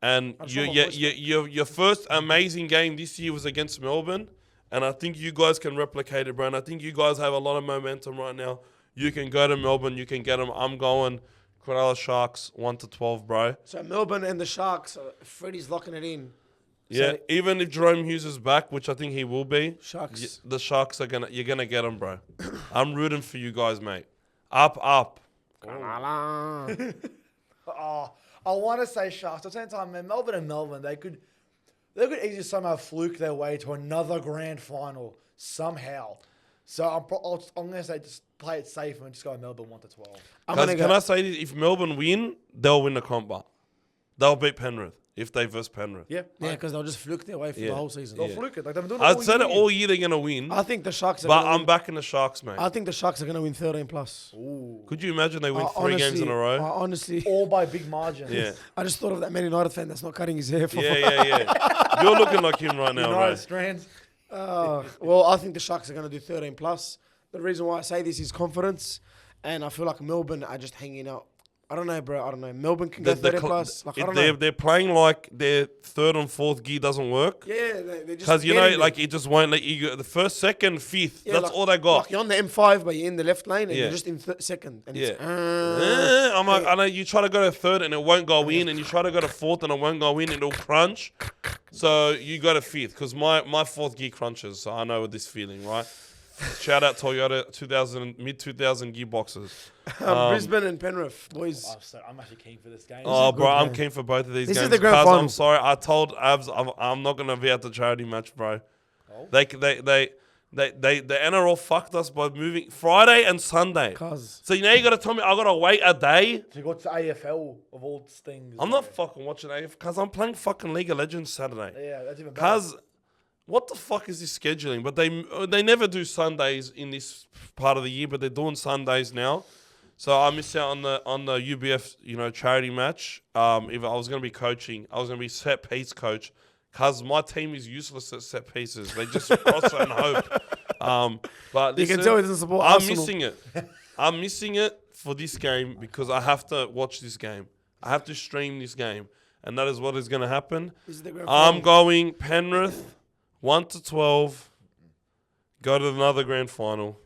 And I saw my voice your first amazing game this year was against Melbourne. And I think you guys can replicate it, bro. And I think you guys have a lot of momentum right now. You can go to Melbourne. You can get them. I'm going Cronulla Sharks 1-12, bro. So Melbourne and the Sharks. Freddie's locking it in. Yeah, So- even if Jerome Hughes is back, which I think he will be, Sharks. the Sharks you're gonna get them, bro. I'm rooting for you guys, mate. Up. Oh, I want to say Sharks. At the same time, man, Melbourne, they could easily somehow fluke their way to another grand final somehow. So I'm going to say just play it safe and just go Melbourne 1-12. Can I say this? If Melbourne win, they'll win the comp bar. They'll beat Penrith if they verse Penrith. Yeah. Yeah, because they'll just fluke their way for the whole season. They'll fluke it. Like they've been doing it I'd all say that year. all year they're gonna win, I think the Sharks are but gonna I'm win. backing the Sharks, mate. I think the Sharks are going to win 13 plus. Ooh. Could you imagine they win 3 games in a row? Honestly, All by big margins. Yeah. I just thought of that Man United fan that's not cutting his hair for. Yeah. You're looking like him right now, United bro. strands. Well, I think the Sharks are going to do 13 plus. The reason why I say this is confidence, and I feel like Melbourne are just hanging out. I don't know, bro. I don't know. Melbourne can go 13 plus. Like, I don't know. They're playing like their third and fourth gear doesn't work. Yeah, they're just Because, getting there. like, it just won't let you go. The first, second, fifth, Yeah, that's like- all they got. Like you're on the M5, but you're in the left lane, and Yeah. you're just in second. And Yeah. it's, I'm like, I know you try to go to third and it won't go in, and you try to go to fourth and it won't go in, it'll crunch. So you go to fifth, because my fourth gear crunches, so I know this feeling, right? Shout out Toyota 2000 mid-2000 gearboxes. Brisbane and Penrith, boys. I'm actually keen for this game. Oh, a bro, good I'm game. keen for both of these This games. is the grand Cuz, final. I'm sorry. I told Abs I'm not going to be at the charity match, bro. Oh. The NRL fucked us by moving Friday and Sunday. Cuz. So now you got to tell me I got to wait a day? So you got the AFL of all things. I'm not bro. fucking watching AF because I'm playing fucking League of Legends Saturday. Yeah, that's even better. Cuz, what the fuck is this scheduling? But they never do Sundays in this part of the year, but they're doing Sundays now. So I missed out on the UBF charity match. If I was going to be coaching, I was going to be set piece coach. Cause my team is useless at set pieces. They just cross and hope. But You listen, can tell he doesn't support I'm Arsenal. missing it. I'm missing it for this game because I have to watch this game. I have to stream this game, and that is what is going to happen. This is the grand I'm final. going Penrith 1-12. Go to another grand final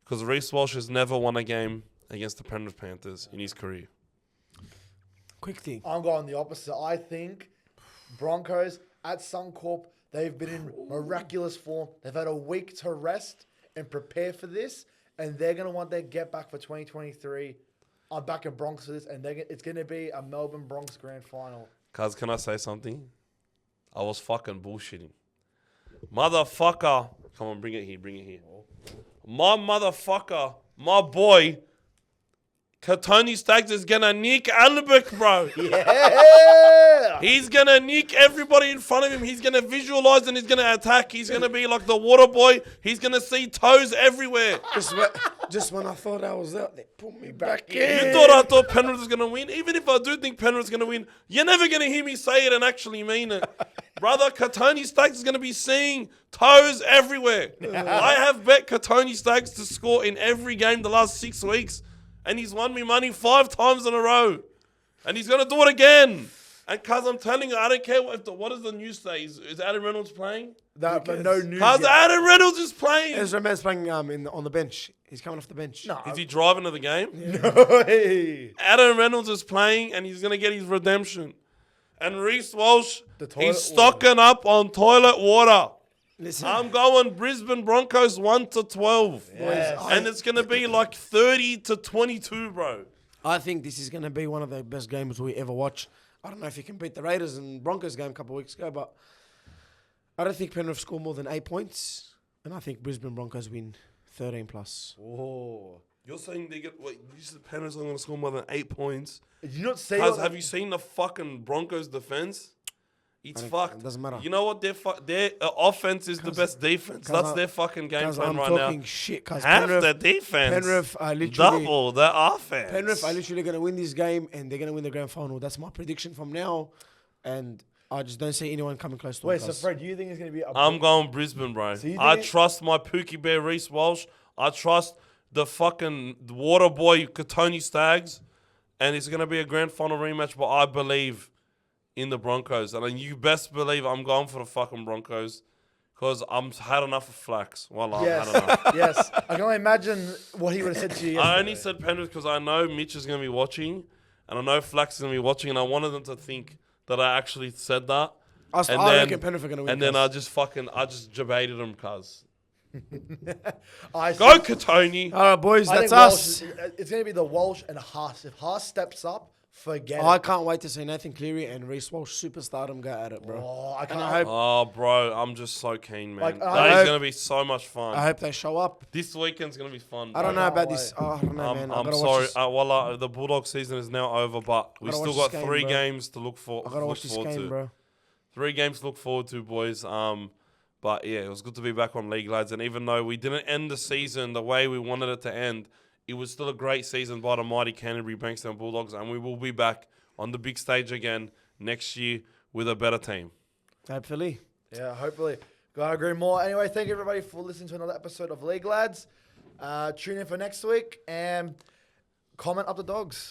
because Reece Walsh has never won a game against the Penrith Panthers in his career. Quick thing. I'm going the opposite. I think Broncos at Suncorp, they've been in miraculous form. They've had a week to rest and prepare for this, and they're going to want their get back for 2023. I'm back in Bronx for this, and it's going to be a Melbourne Bronx grand final. Cuz, can I say something? I was fucking bullshitting. Motherfucker. Come on, bring it here. My motherfucker, my boy, Tony Staggs is gonna nick Allenbeck, bro. Yeah! He's gonna nick everybody in front of him. He's gonna visualize and he's gonna attack. He's gonna be like the water boy. He's gonna see toes everywhere. Just when I thought I was out, they put me back in. You thought I thought Penrith was gonna win? Even if I do think Penrith's gonna win, you're never gonna hear me say it and actually mean it. Brother, Tony Staggs is gonna be seeing toes everywhere. I have bet Tony Staggs to score in every game the last 6 weeks. And he's won me money 5 times in a row. And he's going to do it again. And cuz I'm telling you, I don't care what does the news say? Is Adam Reynolds playing? But no news Cuz yet. Adam Reynolds is playing. Ezra Mann's playing on the bench. He's coming off the bench. No. Is he driving to the game? No way. Adam Reynolds is playing and he's going to get his redemption. And Reece Walsh, The toilet he's stocking up on toilet water. Listen, I'm going Brisbane Broncos 1-12. Yes. And it's going to be like 30-22, bro. I think this is going to be one of the best games we ever watch. I don't know if you can beat the Raiders and Broncos game a couple of weeks ago, but I don't think Penrith score more than 8 points. And I think Brisbane Broncos win 13 plus. Oh. You're saying they get you said Penrith's not going to score more than 8 points. Did you not say Cuz, have you seen the fucking Broncos defense? It's fucked. It doesn't matter. You know what? Their offense is the best defense. That's their fucking game Because plan I'm right talking now. shit. Because Half the defense. Penrith are literally... double the offense. Penrith are literally going to win this game and they're going to win the grand final. That's my prediction from now. And I just don't see anyone coming close to Wait, it. so Fred, do you think it's going to be I'm going Brisbane, bro. So you I think- trust my Pookie Bear Reece Walsh. I trust the fucking water boy Tony Staggs. And it's going to be a grand final rematch, but I believe in the Broncos. And you best believe I'm going for the fucking Broncos because I'm had enough of Flax. Well, I've Yes. had enough. Yes. I can only imagine what he would have said to you I yesterday. only said Penrith because I know Mitch is going to be watching. And I know Flax is going to be watching. And I wanted them to think that I actually said that. I reckon Penrith are going to win. And then I just debated them, cuz. I Go, think- Katoni. All right, boys, I that's think us. It's going to be the Walsh and Haas. If Haas steps up, forget I it. can't wait to see Nathan Cleary and Reece Walsh superstardom go at it, bro. Oh, I And can't. I hope, Oh, bro, I'm just so keen, man. Like, I that is hope- going to be so much fun. I hope they show up. This weekend's going to be fun. I don't bro. know can't about wait. this. Oh, I don't know, man. I I'm gotta sorry. watch this. The Bulldog season is now over, but we gotta still watch got this game, 3 bro. games to look I gotta watch this game, to. bro. 3 games to look forward to, boys. But yeah, it was good to be back on League, lads. And even though we didn't end the season the way we wanted it to end, it was still a great season by the mighty Canterbury Bankstown Bulldogs, and we will be back on the big stage again next year with a better team. Hopefully. Yeah, hopefully. Gotta agree more. Anyway, thank you everybody for listening to another episode of League Lads. Tune in for next week and comment up the dogs.